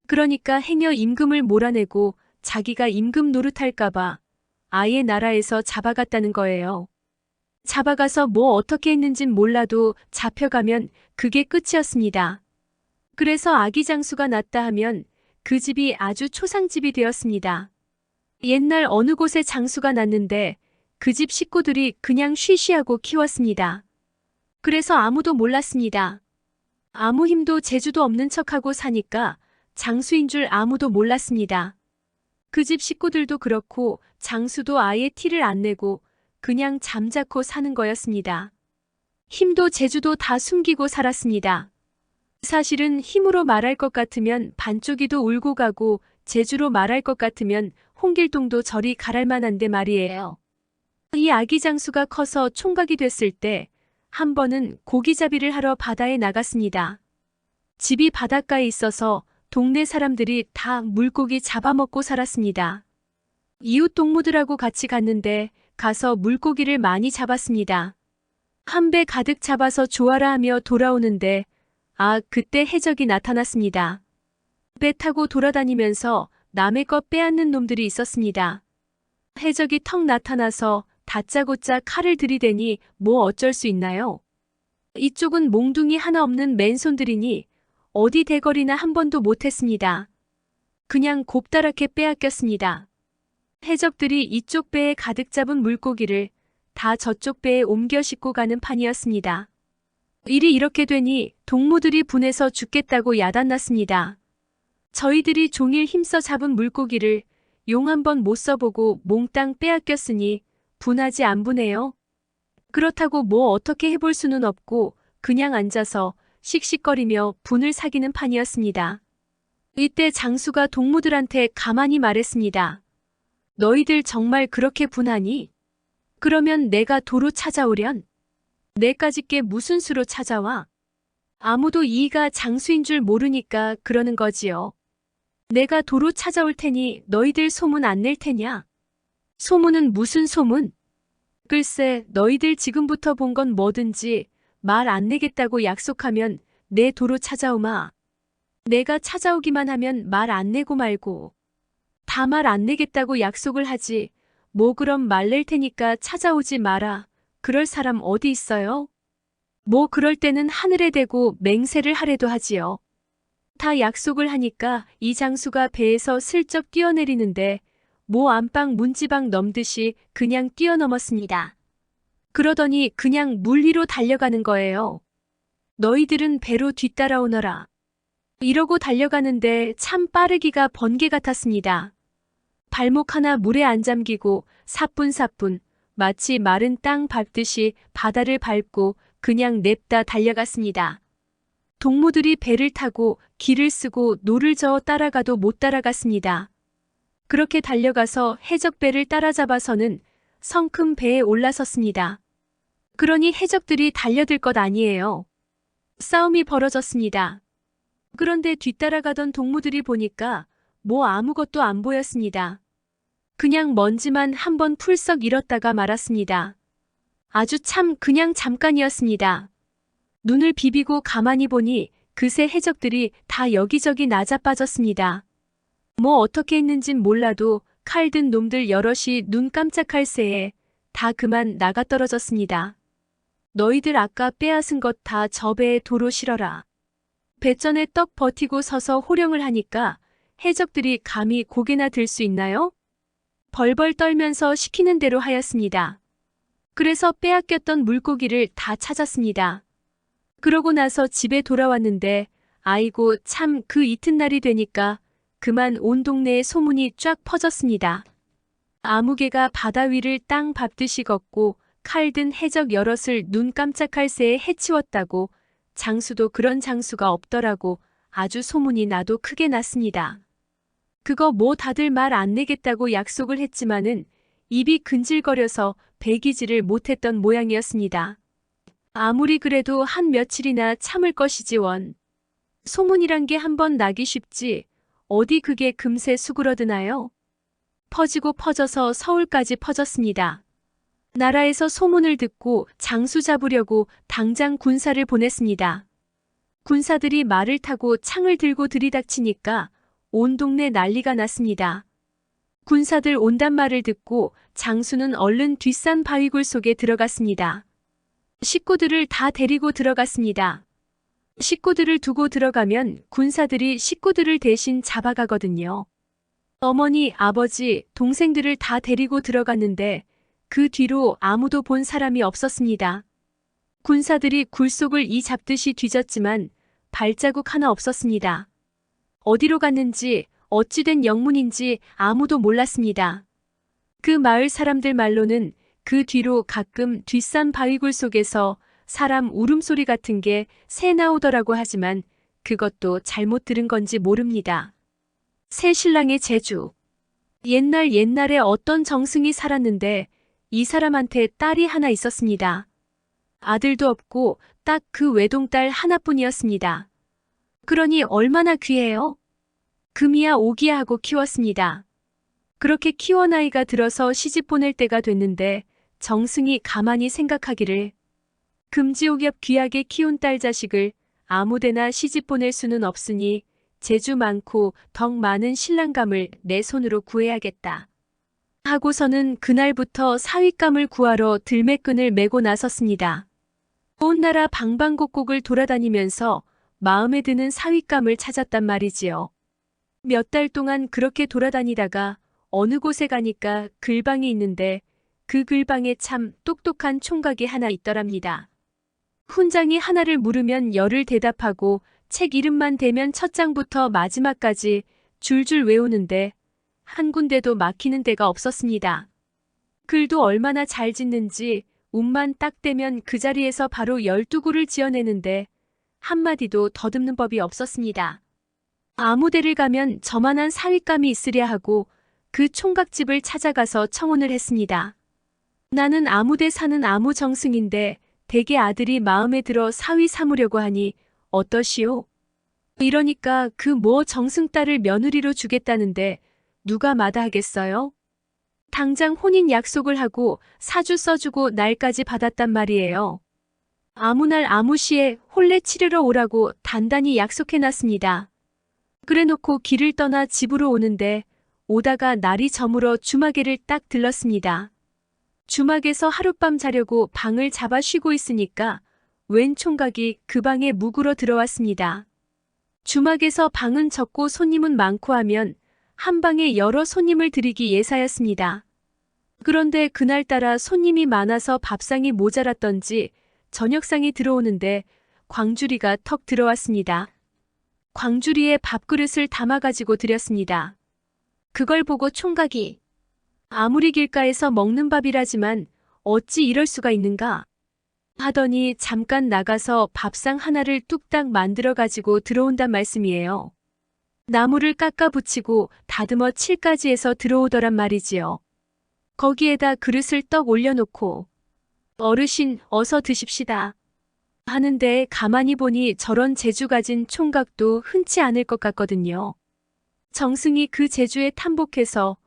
그러니까 행여 임금을 몰아내고 자기가 임금 노릇할까봐 아예 나라에서 잡아갔다는 거예요. 잡아가서 뭐 어떻게 했는진 몰라도 잡혀가면 그게 끝이었습니다. 그래서 아기 장수가 났다 하면 그 집이 아주 초상집이 되었습니다. 옛날 어느 곳에 장수가 났는데 그 집 식구들이 그냥 쉬쉬하고 키웠습니다. 그래서 아무도 몰랐습니다. 아무 힘도 재주도 없는 척하고 사니까 장수인 줄 아무도 몰랐습니다. 그 집 식구들도 그렇고 장수도 아예 티를 안 내고 그냥 잠자코 사는 거였습니다. 힘도 재주도 다 숨기고 살았습니다. 사실은 힘으로 말할 것 같으면 반쪽이도 울고 가고 재주로 말할 것 같으면 홍길동도 저리 가랄 만한데 말이에요. 이 아기 장수가 커서 총각이 됐을 때 한 번은 고기잡이를 하러 바다에 나갔습니다. 집이 바닷가에 있어서 동네 사람들이 다 물고기 잡아먹고 살았습니다. 이웃 동무들하고 같이 갔는데 가서 물고기를 많이 잡았습니다. 한 배 가득 잡아서 좋아라 하며 돌아오는데 그때 해적이 나타났습니다. 배 타고 돌아다니면서 남의 것 빼앗는 놈들이 있었습니다. 해적이 턱 나타나서 다짜고짜 칼을 들이대니 뭐 어쩔 수 있나요? 이쪽은 몽둥이 하나 없는 맨손들이니 어디 대거리나 한 번도 못했습니다. 그냥 곱다랗게 빼앗겼습니다. 해적들이 이쪽 배에 가득 잡은 물고기를 다 저쪽 배에 옮겨 싣고 가는 판이었습니다. 일이 이렇게 되니 동무들이 분해서 죽겠다고 야단났습니다. 저희들이 종일 힘써 잡은 물고기를 용 한 번 못 써보고 몽땅 빼앗겼으니 분하지 안 분해요? 그렇다고 뭐 어떻게 해볼 수는 없고 그냥 앉아서 씩씩거리며 분을 사기는 판이었습니다. 이때 장수가 동무들한테 가만히 말했습니다. 너희들 정말 그렇게 분하니? 그러면 내가 도로 찾아오련? 내까짓 게 무슨 수로 찾아와? 아무도 이가 장수인 줄 모르니까 그러는 거지요. 내가 도로 찾아올 테니 너희들 소문 안 낼 테냐? 소문은 무슨 소문? 글쎄 너희들 지금부터 본 건 뭐든지 말 안 내겠다고 약속하면 내 도로 찾아오마. 내가 찾아오기만 하면 말 안 내고 말고. 다 말 안 내겠다고 약속을 하지. 뭐 그럼 말 낼 테니까 찾아오지 마라. 그럴 사람 어디 있어요? 뭐 그럴 때는 하늘에 대고 맹세를 하래도 하지요. 다 약속을 하니까 이 장수가 배에서 슬쩍 뛰어내리는데 뭐 안방 문지방 넘듯이 그냥 뛰어넘었습니다. 그러더니 그냥 물 위로 달려가는 거예요. 너희들은 배로 뒤따라오너라. 이러고 달려가는데 참 빠르기가 번개 같았습니다. 발목 하나 물에 안 잠기고 사뿐사뿐 마치 마른 땅 밟듯이 바다를 밟고 그냥 냅다 달려갔습니다. 동무들이 배를 타고 길을 쓰고 노를 저어 따라가도 못 따라갔습니다. 그렇게 달려가서 해적배를 따라잡아서는 성큼 배에 올라섰습니다. 그러니 해적들이 달려들 것 아니에요. 싸움이 벌어졌습니다. 그런데 뒤따라가던 동무들이 보니까 뭐 아무것도 안 보였습니다. 그냥 먼지만 한번 풀썩 일었다가 말았습니다. 아주 참 그냥 잠깐이었습니다. 눈을 비비고 가만히 보니 그새 해적들이 다 여기저기 나자빠졌습니다. 뭐 어떻게 했는진 몰라도 칼 든 놈들 여럿이 눈 깜짝할 새에 다 그만 나가떨어졌습니다. 너희들 아까 빼앗은 것 다 저 배에 도로 실어라. 배전에 떡 버티고 서서 호령을 하니까 해적들이 감히 고개나 들 수 있나요? 벌벌 떨면서 시키는 대로 하였습니다. 그래서 빼앗겼던 물고기를 다 찾았습니다. 그러고 나서 집에 돌아왔는데 아이고 참 그 이튿날이 되니까 그만 온 동네에 소문이 쫙 퍼졌습니다. 아무개가 바다 위를 땅 밟듯이 걷고 칼 든 해적 여럿을 눈 깜짝할 새에 해치웠다고 장수도 그런 장수가 없더라고 아주 소문이 나도 크게 났습니다. 그거 뭐 다들 말 안 내겠다고 약속을 했지만은 입이 근질거려서 배기지를 못했던 모양이었습니다. 아무리 그래도 한 며칠이나 참을 것이지 원. 소문이란 게 한번 나기 쉽지 어디 그게 금세 수그러드나요? 퍼지고 퍼져서 서울까지 퍼졌습니다. 나라에서 소문을 듣고 장수 잡으려고 당장 군사를 보냈습니다. 군사들이 말을 타고 창을 들고 들이닥치니까 온 동네 난리가 났습니다. 군사들 온단 말을 듣고 장수는 얼른 뒷산 바위굴 속에 들어갔습니다. 식구들을 다 데리고 들어갔습니다. 식구들을 두고 들어가면 군사들이 식구들을 대신 잡아가거든요. 어머니, 아버지, 동생들을 다 데리고 들어갔는데 그 뒤로 아무도 본 사람이 없었습니다. 군사들이 굴속을 이 잡듯이 뒤졌지만 발자국 하나 없었습니다. 어디로 갔는지 어찌된 영문인지 아무도 몰랐습니다. 그 마을 사람들 말로는 그 뒤로 가끔 뒷산 바위굴 속에서 사람 울음소리 같은 게 새 나오더라고 하지만 그것도 잘못 들은 건지 모릅니다. 새 신랑의 재주. 옛날에 어떤 정승이 살았는데 이 사람한테 딸이 하나 있었습니다. 아들도 없고 딱 그 외동딸 하나뿐이었습니다. 그러니 얼마나 귀해요? 금이야 오기야 하고 키웠습니다. 그렇게 키워 나이가 들어서 시집 보낼 때가 됐는데 정승이 가만히 생각하기를 금지옥엽 귀하게 키운 딸 자식을 아무데나 시집 보낼 수는 없으니 재주 많고 덕 많은 신랑감을 내 손으로 구해야겠다. 하고서는 그날부터 사윗감을 구하러 들매끈을 메고 나섰습니다. 온 나라 방방곡곡을 돌아다니면서 마음에 드는 사윗감을 찾았단 말이지요. 몇 달 동안 그렇게 돌아다니다가 어느 곳에 가니까 글방이 있는데 그 글방에 참 똑똑한 총각이 하나 있더랍니다. 훈장이 하나를 물으면 열을 대답하고 책 이름만 대면 첫 장부터 마지막까지 줄줄 외우는데 한 군데도 막히는 데가 없었습니다. 글도 얼마나 잘 짓는지 운만 딱 대면 그 자리에서 바로 12구를 지어내는데 한마디도 더듬는 법이 없었습니다. 아무 데를 가면 저만한 사윗감이 있으랴 하고 그 총각집을 찾아가서 청혼을 했습니다. 나는 아무데 사는 아무 정승인데 대개 아들이 마음에 들어 사위 삼으려고 하니 어떠시오? 이러니까 그 뭐 정승딸을 며느리로 주겠다는데 누가 마다하겠어요? 당장 혼인 약속을 하고 사주 써주고 날까지 받았단 말이에요. 아무 날 아무 시에 혼례 치르러 오라고 단단히 약속해놨습니다. 그래놓고 길을 떠나 집으로 오는데 오다가 날이 저물어 주막에를 딱 들렀습니다. 주막에서 하룻밤 자려고 방을 잡아 쉬고 있으니까 웬 총각이 그 방에 묵으러 들어왔습니다. 주막에서 방은 적고 손님은 많고 하면 한 방에 여러 손님을 들이기 예사였습니다. 그런데 그날따라 손님이 많아서 밥상이 모자랐던지 저녁상이 들어오는데 광주리가 턱 들어왔습니다. 광주리에 밥그릇을 담아가지고 드렸습니다. 그걸 보고 총각이 아무리 길가에서 먹는 밥이라지만 어찌 이럴 수가 있는가 하더니 잠깐 나가서 밥상 하나를 뚝딱 만들어 가지고 들어온단 말씀이에요. 나무를 깎아 붙이고 다듬어 칠까지 해서 들어오더란 말이지요. 거기에다 그릇을 떡 올려놓고 어르신 어서 드십시다 하는데 가만히 보니 저런 재주 가진 총각도 흔치 않을 것 같거든요. 정승이 그 재주에 탐복해서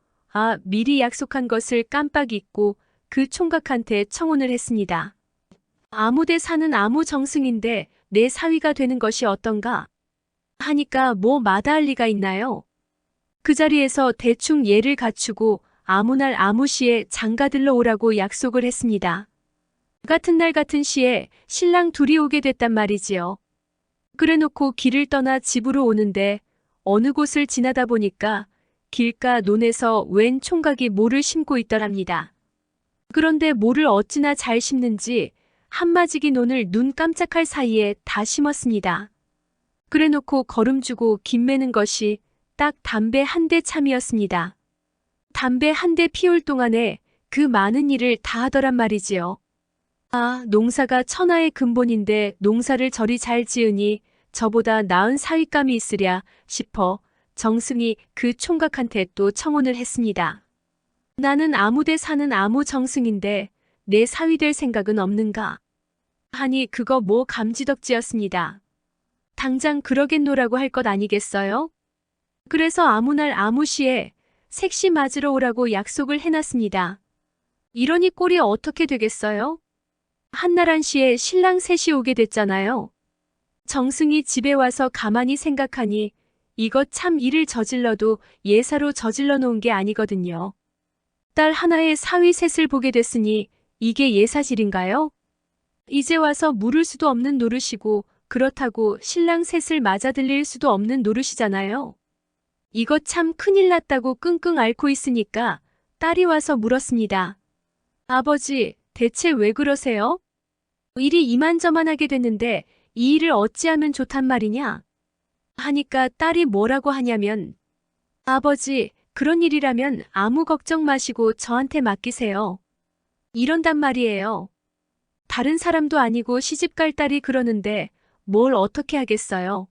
미리 약속한 것을 깜빡 잊고 그 총각한테 청혼을 했습니다. 아무데 사는 아무 정승인데 내 사위가 되는 것이 어떤가 하니까 뭐 마다할 리가 있나요? 그 자리에서 대충 예를 갖추고 아무 날 아무 시에 장가들러 오라고 약속을 했습니다. 같은 날 같은 시에 신랑 둘이 오게 됐단 말이지요. 그래놓고 길을 떠나 집으로 오는데 어느 곳을 지나다 보니까 길가 논에서 웬 총각이 모를 심고 있더랍니다. 그런데 모를 어찌나 잘 심는지 한마지기 논을 눈 깜짝할 사이에 다 심었습니다. 그래놓고 걸음 주고 김 매는 것이 딱 담배 한 대 참이었습니다. 담배 한 대 피울 동안에 그 많은 일을 다 하더란 말이지요. 농사가 천하의 근본인데 농사를 저리 잘 지으니 저보다 나은 사윗감이 있으랴 싶어 정승이 그 총각한테 또 청혼을 했습니다. 나는 아무데 사는 아무 정승인데 내 사위 될 생각은 없는가? 하니 그거 뭐 감지덕지였습니다. 당장 그러겠노라고 할 것 아니겠어요? 그래서 아무 날 아무 시에 색시 맞으러 오라고 약속을 해놨습니다. 이러니 꼴이 어떻게 되겠어요? 한날 한시에 신랑 셋이 오게 됐잖아요. 정승이 집에 와서 가만히 생각하니 이것 참 일을 저질러도 예사로 저질러 놓은 게 아니거든요. 딸 하나의 사위 셋을 보게 됐으니 이게 예사질인가요? 이제 와서 물을 수도 없는 노릇이고 그렇다고 신랑 셋을 맞아들릴 수도 없는 노릇이잖아요. 이것 참 큰일 났다고 끙끙 앓고 있으니까 딸이 와서 물었습니다. 아버지, 대체 왜 그러세요? 일이 이만저만하게 됐는데 이 일을 어찌하면 좋단 말이냐? 하니까 딸이 뭐라고 하냐면 아버지, 그런 일이라면 아무 걱정 마시고 저한테 맡기세요. 이런단 말이에요. 다른 사람도 아니고 시집갈 딸이 그러는데 뭘 어떻게 하겠어요?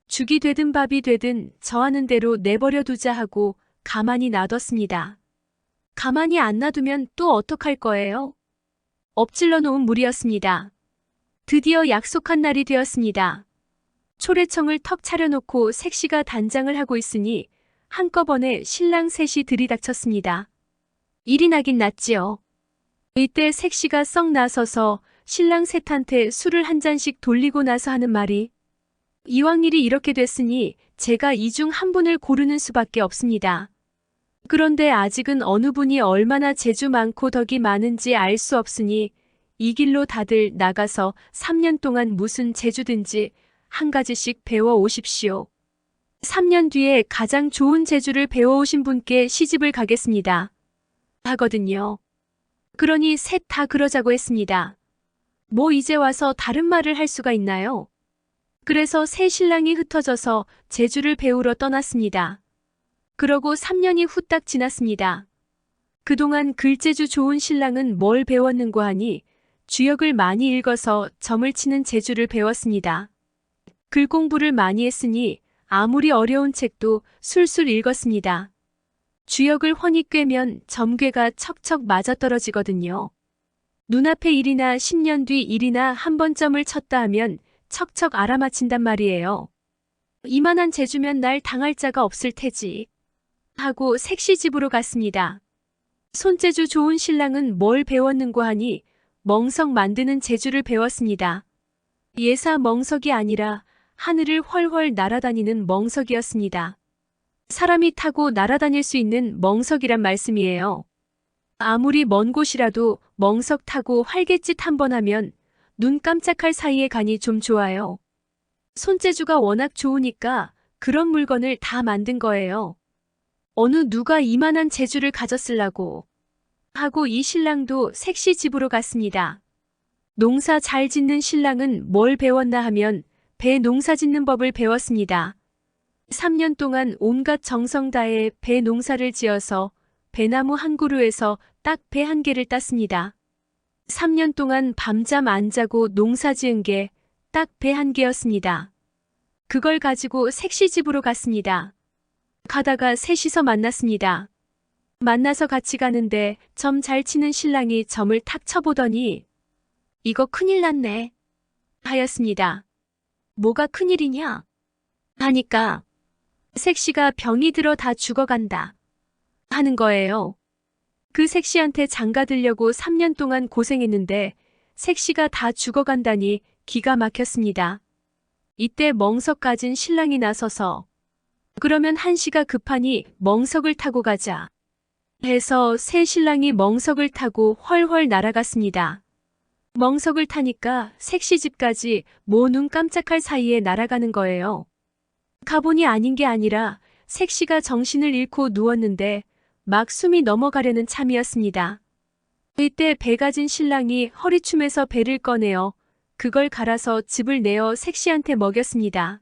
죽이 되든 밥이 되든 저 하는 대로 내버려 두자 하고 가만히 놔뒀습니다. 가만히 안 놔두면 또 어떡할 거예요? 엎질러 놓은 물이었습니다. 드디어 약속한 날이 되었습니다. 초래청을 턱 차려놓고 색시가 단장을 하고 있으니 한꺼번에 신랑 셋이 들이닥쳤습니다. 일이 나긴 났지요. 이때 색시가 썩 나서서 신랑 셋한테 술을 한 잔씩 돌리고 나서 하는 말이 이왕 일이 이렇게 됐으니 제가 이 중 한 분을 고르는 수밖에 없습니다. 그런데 아직은 어느 분이 얼마나 재주 많고 덕이 많은지 알 수 없으니 이 길로 다들 나가서 3년 동안 무슨 재주든지 한 가지씩 배워 오십시오. 3년 뒤에 가장 좋은 재주를 배워오신 분께 시집을 가겠습니다. 하거든요. 그러니 셋 다 그러자고 했습니다. 뭐 이제 와서 다른 말을 할 수가 있나요? 그래서 새 신랑이 흩어져서 재주를 배우러 떠났습니다. 그러고 3년이 후딱 지났습니다. 그동안 글재주 좋은 신랑은 뭘 배웠는고 하니 주역을 많이 읽어서 점을 치는 재주를 배웠습니다. 글 공부를 많이 했으니 아무리 어려운 책도 술술 읽었습니다. 주역을 훤히 꿰면 점괘가 척척 맞아떨어지거든요. 눈앞의 일이나 10년 뒤 일이나 한 번 점을 쳤다 하면 척척 알아맞힌단 말이에요. 이만한 재주면 날 당할 자가 없을 테지. 하고 색시 집으로 갔습니다. 손재주 좋은 신랑은 뭘 배웠는고 하니 멍석 만드는 재주를 배웠습니다. 예사 멍석이 아니라 하늘을 훨훨 날아다니는 멍석이었습니다. 사람이 타고 날아다닐 수 있는 멍석이란 말씀이에요. 아무리 먼 곳이라도 멍석 타고 활갯짓 한번 하면 눈 깜짝할 사이에 가니 좀 좋아요. 손재주가 워낙 좋으니까 그런 물건을 다 만든 거예요. 어느 누가 이만한 재주를 가졌으려고 하고 이 신랑도 색시 집으로 갔습니다. 농사 잘 짓는 신랑은 뭘 배웠나 하면 배 농사 짓는 법을 배웠습니다. 3년 동안 온갖 정성 다해 배 농사를 지어서 배나무 한 그루에서 딱 배 한 개를 땄습니다. 3년 동안 밤잠 안 자고 농사 지은 게 딱 배 한 개였습니다. 그걸 가지고 색시 집으로 갔습니다. 가다가 셋이서 만났습니다. 만나서 같이 가는데 점 잘 치는 신랑이 점을 탁 쳐보더니 이거 큰일 났네 하였습니다. 뭐가 큰일이냐? 하니까 색시가 병이 들어 다 죽어간다 하는 거예요. 그 색시한테 장가들려고 3년 동안 고생했는데 색시가 다 죽어간다니 기가 막혔습니다. 이때 멍석 가진 신랑이 나서서 그러면 한시가 급하니 멍석을 타고 가자 해서 새 신랑이 멍석을 타고 훨훨 날아갔습니다. 멍석을 타니까 색시 집까지 뭐 눈 깜짝할 사이에 날아가는 거예요. 가본이 아닌 게 아니라 색시가 정신을 잃고 누웠는데 막 숨이 넘어가려는 참이었습니다. 이때 배 가진 신랑이 허리춤에서 배를 꺼내어 그걸 갈아서 즙을 내어 색시한테 먹였습니다.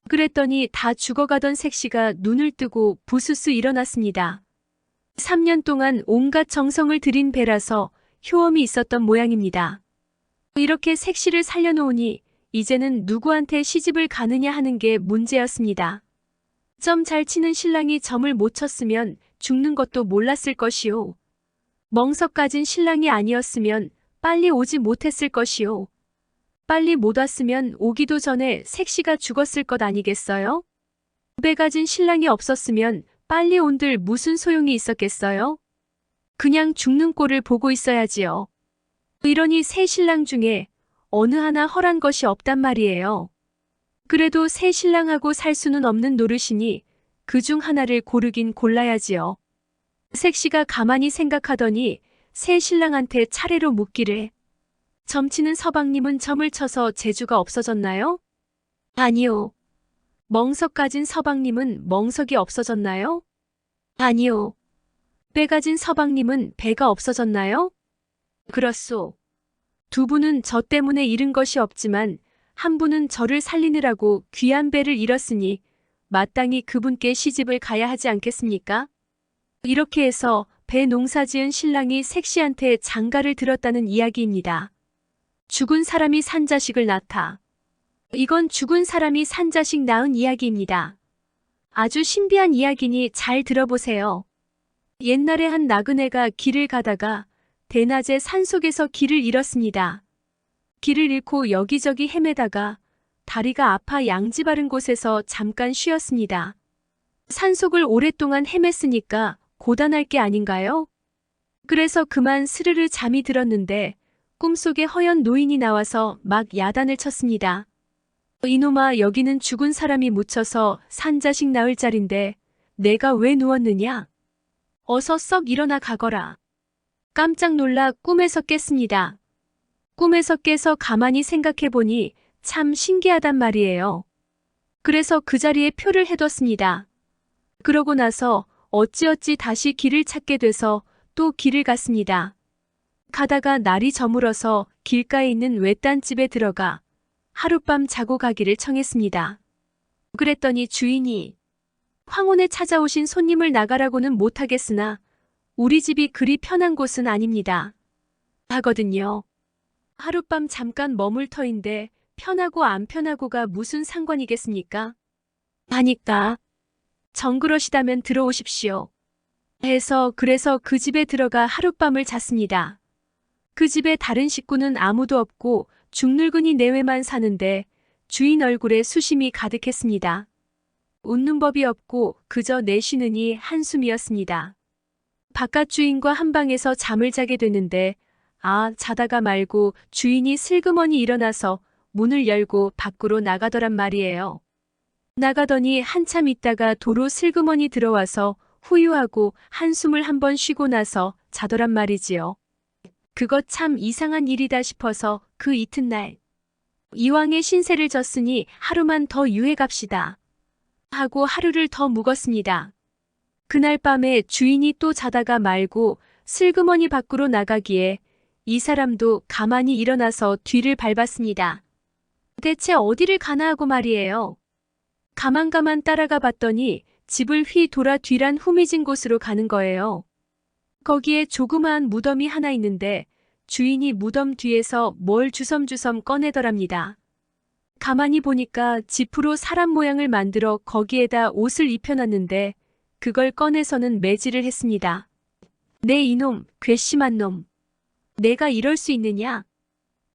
그랬더니 다 죽어가던 색시가 눈을 뜨고 부스스 일어났습니다. 3년 동안 온갖 정성을 들인 배라서 효험이 있었던 모양입니다. 이렇게 색시를 살려놓으니 이제는 누구한테 시집을 가느냐 하는 게 문제였습니다. 점 잘 치는 신랑이 점을 못 쳤으면 죽는 것도 몰랐을 것이요. 멍석 가진 신랑이 아니었으면 빨리 오지 못했을 것이요. 빨리 못 왔으면 오기도 전에 색시가 죽었을 것 아니겠어요? 배 가진 신랑이 없었으면 빨리 온들 무슨 소용이 있었겠어요? 그냥 죽는 꼴을 보고 있어야지요. 이러니 세 신랑 중에 어느 하나 헐한 것이 없단 말이에요. 그래도 세 신랑하고 살 수는 없는 노릇이니 그 중 하나를 고르긴 골라야지요. 색시가 가만히 생각하더니 세 신랑한테 차례로 묻기를 점치는 서방님은 점을 쳐서 재주가 없어졌나요? 아니요. 멍석 가진 서방님은 멍석이 없어졌나요? 아니요. 배 가진 서방님은 배가 없어졌나요? 그렇소. 두 분은 저 때문에 잃은 것이 없지만 한 분은 저를 살리느라고 귀한 배를 잃었으니 마땅히 그분께 시집을 가야 하지 않겠습니까? 이렇게 해서 배 농사지은 신랑이 색시한테 장가를 들었다는 이야기입니다. 죽은 사람이 산 자식을 낳다. 이건 죽은 사람이 산 자식 낳은 이야기입니다. 아주 신비한 이야기니 잘 들어보세요. 옛날에 한 나그네가 길을 가다가 대낮에 산속에서 길을 잃었습니다. 길을 잃고 여기저기 헤매다가 다리가 아파 양지 바른 곳에서 잠깐 쉬었습니다. 산속을 오랫동안 헤맸으니까 고단할 게 아닌가요? 그래서 그만 스르르 잠이 들었는데 꿈속에 허연 노인이 나와서 막 야단을 쳤습니다. 이놈아, 여기는 죽은 사람이 묻혀서 산 자식 낳을 자리인데 내가 왜 누웠느냐? 어서 썩 일어나 가거라. 깜짝 놀라 꿈에서 깼습니다. 꿈에서 깨서 가만히 생각해보니 참 신기하단 말이에요. 그래서 그 자리에 표를 해뒀습니다. 그러고 나서 어찌어찌 다시 길을 찾게 돼서 또 길을 갔습니다. 가다가 날이 저물어서 길가에 있는 외딴집에 들어가 하룻밤 자고 가기를 청했습니다. 그랬더니 주인이 황혼에 찾아오신 손님을 나가라고는 못하겠으나 우리 집이 그리 편한 곳은 아닙니다. 하거든요. 하룻밤 잠깐 머물 터인데 편하고 안 편하고가 무슨 상관이겠습니까? 하니까 정그러시다면 들어오십시오. 그래서 그 집에 들어가 하룻밤을 잤습니다. 그 집에 다른 식구는 아무도 없고 죽늙은이 내외만 사는데 주인 얼굴에 수심이 가득했습니다. 웃는 법이 없고 그저 내쉬느니 한숨이었습니다. 바깥 주인과 한 방에서 잠을 자게 됐는데 자다가 말고 주인이 슬그머니 일어나서 문을 열고 밖으로 나가더란 말이에요. 나가더니 한참 있다가 도로 슬그머니 들어와서 후유하고 한숨을 한번 쉬고 나서 자더란 말이지요. 그것 참 이상한 일이다 싶어서 그 이튿날 이왕에 신세를 졌으니 하루만 더 유해 갑시다 하고 하루를 더 묵었습니다. 그날 밤에 주인이 또 자다가 말고 슬그머니 밖으로 나가기에 이 사람도 가만히 일어나서 뒤를 밟았습니다. 대체 어디를 가나 하고 말이에요. 가만 따라가 봤더니 집을 휘 돌아 뒤란 후미진 곳으로 가는 거예요. 거기에 조그마한 무덤이 하나 있는데 주인이 무덤 뒤에서 뭘 주섬주섬 꺼내더랍니다. 가만히 보니까 지프로 사람 모양을 만들어 거기에다 옷을 입혀놨는데 그걸 꺼내서는 매질을 했습니다. 네 이놈, 괘씸한 놈. 내가 이럴 수 있느냐?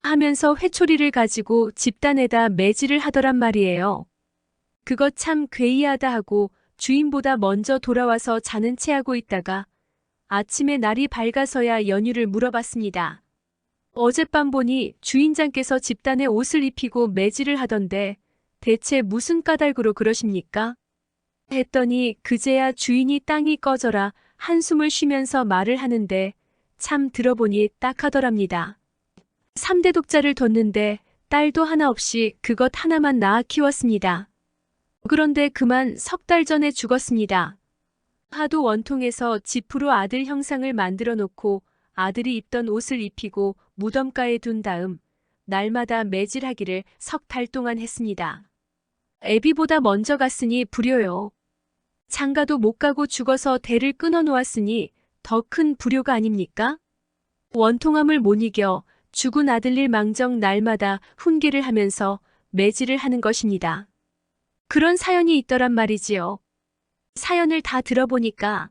하면서 회초리를 가지고 집단에다 매질을 하더란 말이에요. 그거 참 괴이하다 하고 주인보다 먼저 돌아와서 자는 체하고 있다가 아침에 날이 밝아서야 연유를 물어봤습니다. 어젯밤 보니 주인장께서 집단에 옷을 입히고 매질을 하던데 대체 무슨 까닭으로 그러십니까? 했더니 그제야 주인이 땅이 꺼져라 한숨을 쉬면서 말을 하는데 참 들어보니 딱하더랍니다. 3대 독자를 뒀는데 딸도 하나 없이 그것 하나만 낳아 키웠습니다. 그런데 그만 석 달 전에 죽었습니다. 하도 원통해서 지프로 아들 형상을 만들어 놓고 아들이 입던 옷을 입히고 무덤가에 둔 다음 날마다 매질하기를 석 달 동안 했습니다. 애비보다 먼저 갔으니 불효요. 장가도 못 가고 죽어서 대를 끊어 놓았으니 더 큰 불효가 아닙니까? 원통함을 못 이겨 죽은 아들 일 망정 날마다 훈계를 하면서 매질을 하는 것입니다. 그런 사연이 있더란 말이지요. 사연을 다 들어보니까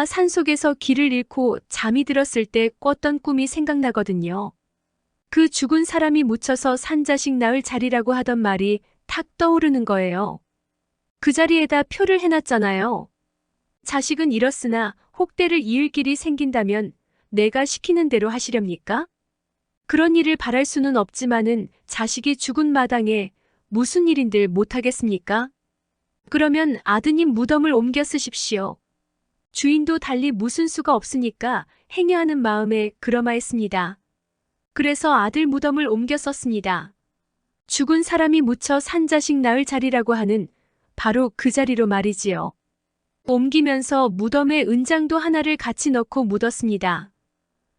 산속에서 길을 잃고 잠이 들었을 때 꿨던 꿈이 생각나거든요. 그 죽은 사람이 묻혀서 산 자식 낳을 자리라고 하던 말이 탁 떠오르는 거예요. 그 자리에다 표를 해놨잖아요. 자식은 잃었으나 혹대를 이을 길이 생긴다면 내가 시키는 대로 하시렵니까? 그런 일을 바랄 수는 없지만은 자식이 죽은 마당에 무슨 일인들 못하겠습니까? 그러면 아드님 무덤을 옮겨 쓰십시오. 주인도 달리 무슨 수가 없으니까 행여하는 마음에 그러마했습니다. 그래서 아들 무덤을 옮겨 썼습니다. 죽은 사람이 묻혀 산 자식 낳을 자리라고 하는 바로 그 자리로 말이지요. 옮기면서 무덤에 은장도 하나를 같이 넣고 묻었습니다.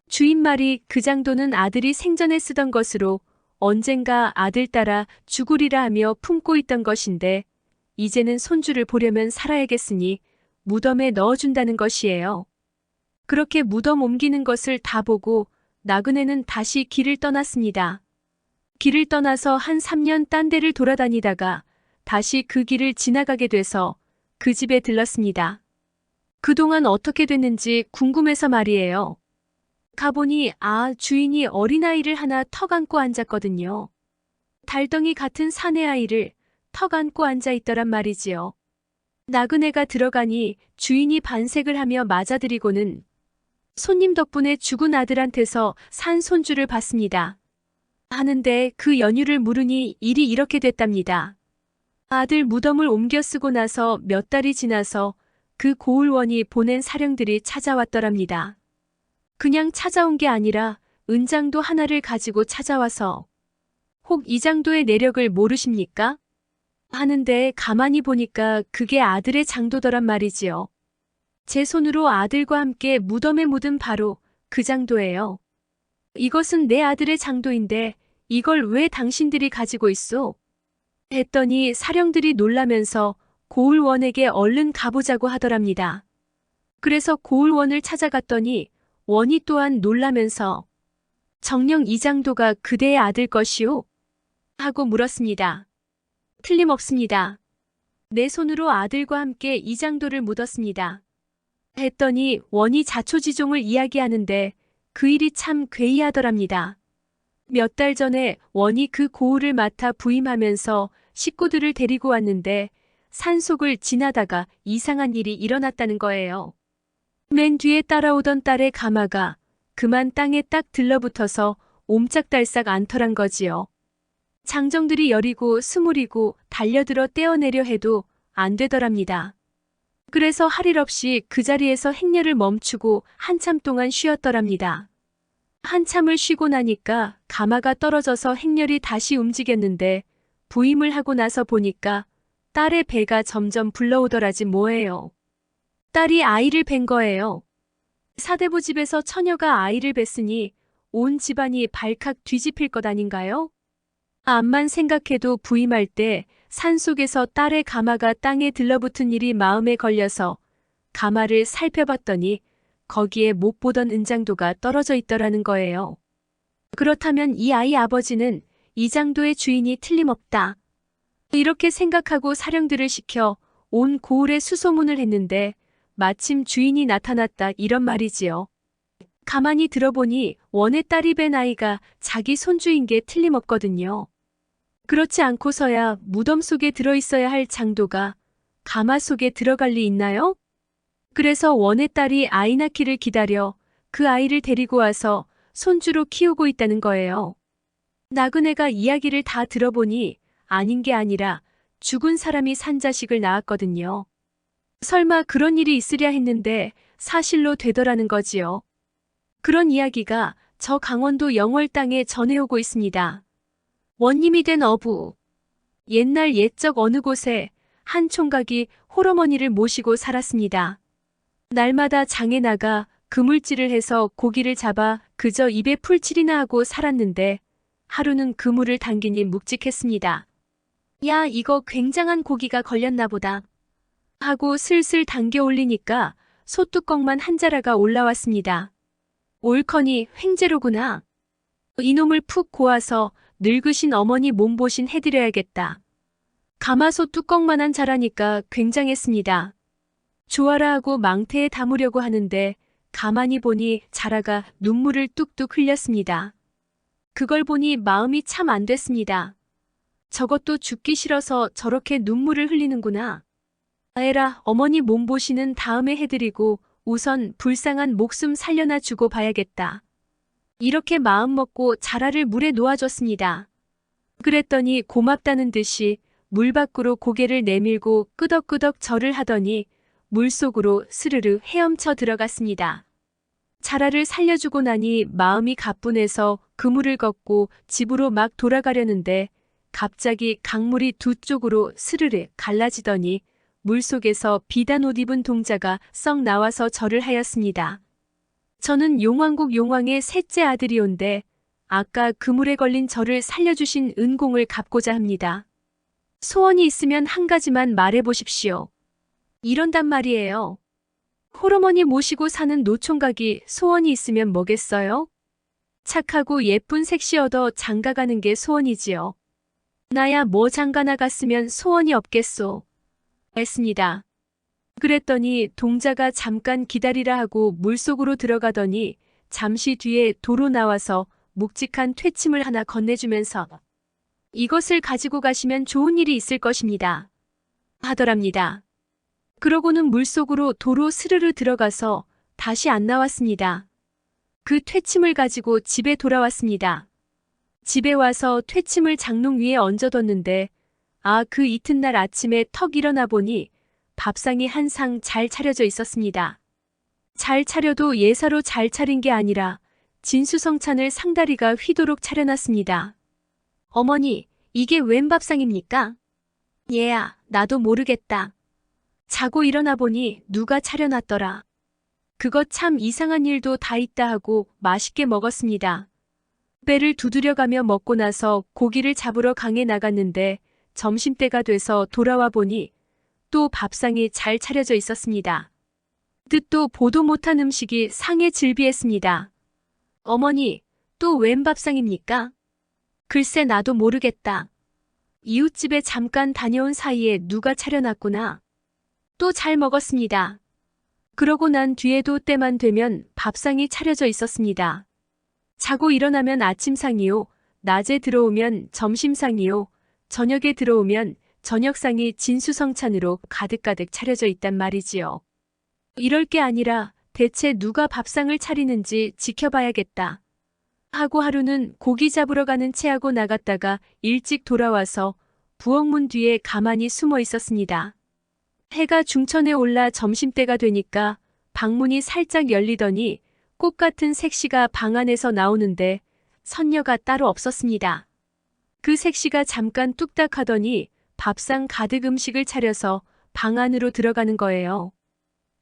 주인 말이 그 장도는 아들이 생전에 쓰던 것으로 언젠가 아들 따라 죽으리라 하며 품고 있던 것인데 이제는 손주를 보려면 살아야겠으니 무덤에 넣어준다는 것이에요. 그렇게 무덤 옮기는 것을 다 보고 나그네는 다시 길을 떠났습니다. 길을 떠나서 한 3년 딴 데를 돌아다니다가 다시 그 길을 지나가게 돼서 그 집에 들렀습니다. 그동안 어떻게 됐는지 궁금해서 말이에요. 가보니 주인이 어린아이를 하나 턱 안고 앉았거든요. 달덩이 같은 사내아이를 턱 안고 앉아 있더란 말이지요. 나그네가 들어가니 주인이 반색을 하며 맞아들이고는 손님 덕분에 죽은 아들한테서 산 손주를 받습니다. 하는데 그 연유를 물으니 일이 이렇게 됐답니다. 아들 무덤을 옮겨 쓰고 나서 몇 달이 지나서 그 고을원이 보낸 사령들이 찾아왔더랍니다. 그냥 찾아온 게 아니라 은장도 하나를 가지고 찾아와서 혹 이 장도의 내력을 모르십니까? 하는데 가만히 보니까 그게 아들의 장도더란 말이지요. 제 손으로 아들과 함께 무덤에 묻은 바로 그 장도예요. 이것은 내 아들의 장도인데 이걸 왜 당신들이 가지고 있소? 했더니 사령들이 놀라면서 고을원에게 얼른 가보자고 하더랍니다. 그래서 고을원을 찾아갔더니 원이 또한 놀라면서 정녕 이 장도가 그대의 아들 것이오? 하고 물었습니다. 틀림없습니다. 내 손으로 아들과 함께 이 장도를 묻었습니다. 했더니 원이 자초지종을 이야기하는데 그 일이 참 괴이하더랍니다. 몇 달 전에 원이 그 고을을 맡아 부임하면서 식구들을 데리고 왔는데 산속을 지나다가 이상한 일이 일어났다는 거예요. 맨 뒤에 따라오던 딸의 가마가 그만 땅에 딱 들러붙어서 옴짝달싹 않더란 거지요. 장정들이 여리고 스물이고 달려들어 떼어내려 해도 안 되더랍니다. 그래서 할 일 없이 그 자리에서 행렬을 멈추고 한참 동안 쉬었더랍니다. 한참을 쉬고 나니까 가마가 떨어져서 행렬이 다시 움직였는데 부임을 하고 나서 보니까 딸의 배가 점점 불러오더라지 뭐예요. 딸이 아이를 뵌 거예요. 사대부 집에서 처녀가 아이를 뵀으니 온 집안이 발칵 뒤집힐 것 아닌가요? 암만 생각해도 부임할 때 산속에서 딸의 가마가 땅에 들러붙은 일이 마음에 걸려서 가마를 살펴봤더니 거기에 못 보던 은장도가 떨어져 있더라는 거예요. 그렇다면 이 아이 아버지는 장도의 주인이 틀림없다. 이렇게 생각하고 사령들을 시켜 온 고을에 수소문을 했는데 마침 주인이 나타났다 이런 말이지요. 가만히 들어보니 원의 딸이 뵌 아이가 자기 손주인 게 틀림없거든요. 그렇지 않고서야 무덤 속에 들어있어야 할 장도가 가마 속에 들어갈 리 있나요? 그래서 원의 딸이 아이 낳기를 기다려 그 아이를 데리고 와서 손주로 키우고 있다는 거예요. 나그네가 이야기를 다 들어보니 아닌 게 아니라 죽은 사람이 산 자식을 낳았거든요. 설마 그런 일이 있으랴 했는데 사실로 되더라는 거지요. 그런 이야기가 저 강원도 영월 땅에 전해오고 있습니다. 원님이 된 어부. 옛날 옛적 어느 곳에 한 총각이 홀어머니를 모시고 살았습니다. 날마다 장에 나가 그물질을 해서 고기를 잡아 그저 입에 풀칠이나 하고 살았는데 하루는 그물을 당기니 묵직했습니다. 야, 이거 굉장한 고기가 걸렸나 보다 하고 슬슬 당겨 올리니까 소뚜껑만 한 자라가 올라왔습니다. 옳거니 횡재로구나. 이놈을 푹 고아서 늙으신 어머니 몸보신 해드려야겠다. 가마솥 뚜껑만한 자라니까 굉장했습니다. 좋아라 하고 망태에 담으려고 하는데 가만히 보니 자라가 눈물을 뚝뚝 흘렸습니다. 그걸 보니 마음이 참 안 됐습니다. 저것도 죽기 싫어서 저렇게 눈물을 흘리는구나. 에라, 어머니 몸보신은 다음에 해드리고 우선 불쌍한 목숨 살려나 주고 봐야겠다. 이렇게 마음먹고 자라를 물에 놓아줬습니다. 그랬더니 고맙다는 듯이 물 밖으로 고개를 내밀고 끄덕끄덕 절을 하더니 물속으로 스르르 헤엄쳐 들어갔습니다. 자라를 살려주고 나니 마음이 가뿐해서 그물을 걷고 집으로 막 돌아가려는데 갑자기 강물이 두 쪽으로 스르르 갈라지더니 물속에서 비단 옷 입은 동자가 썩 나와서 절을 하였습니다. 저는 용왕국 용왕의 셋째 아들이온데 아까 그물에 걸린 저를 살려주신 은공을 갚고자 합니다. 소원이 있으면 한 가지만 말해보십시오. 이런단 말이에요. 홀어머니 모시고 사는 노총각이 소원이 있으면 뭐겠어요? 착하고 예쁜 색시 얻어 장가가는 게 소원이지요. 나야 뭐 장가나갔으면 소원이 없겠소. 했습니다. 그랬더니 동자가 잠깐 기다리라 하고 물속으로 들어가더니 잠시 뒤에 도로 나와서 묵직한 퇴침을 하나 건네주면서 이것을 가지고 가시면 좋은 일이 있을 것입니다. 하더랍니다. 그러고는 물속으로 도로 스르르 들어가서 다시 안 나왔습니다. 그 퇴침을 가지고 집에 돌아왔습니다. 집에 와서 퇴침을 장롱 위에 얹어뒀는데 그 이튿날 아침에 턱 일어나 보니 밥상이 한 상 잘 차려져 있었습니다. 잘 차려도 예사로 잘 차린 게 아니라 진수성찬을 상다리가 휘도록 차려놨습니다. 어머니, 이게 웬 밥상입니까? 얘야, 나도 모르겠다. 자고 일어나 보니 누가 차려놨더라. 그거 참 이상한 일도 다 있다 하고 맛있게 먹었습니다. 배를 두드려가며 먹고 나서 고기를 잡으러 강에 나갔는데 점심때가 돼서 돌아와 보니 또 밥상이 잘 차려져 있었습니다. 뜻도 보도 못한 음식이 상에 즐비했습니다. 어머니, 또 웬 밥상입니까? 글쎄 나도 모르겠다. 이웃집에 잠깐 다녀온 사이에 누가 차려놨구나. 또 잘 먹었습니다. 그러고 난 뒤에도 때만 되면 밥상이 차려져 있었습니다. 자고 일어나면 아침상이요, 낮에 들어오면 점심상이요, 저녁에 들어오면 저녁상이 진수성찬으로 가득가득 차려져 있단 말이지요. 이럴 게 아니라 대체 누가 밥상을 차리는지 지켜봐야겠다 하고 하루는 고기 잡으러 가는 체하고 나갔다가 일찍 돌아와서 부엌문 뒤에 가만히 숨어 있었습니다. 해가 중천에 올라 점심때가 되니까 방문이 살짝 열리더니 꽃 같은 색시가 방 안에서 나오는데 선녀가 따로 없었습니다. 그 색시가 잠깐 뚝딱 하더니 밥상 가득 음식을 차려서 방 안으로 들어가는 거예요.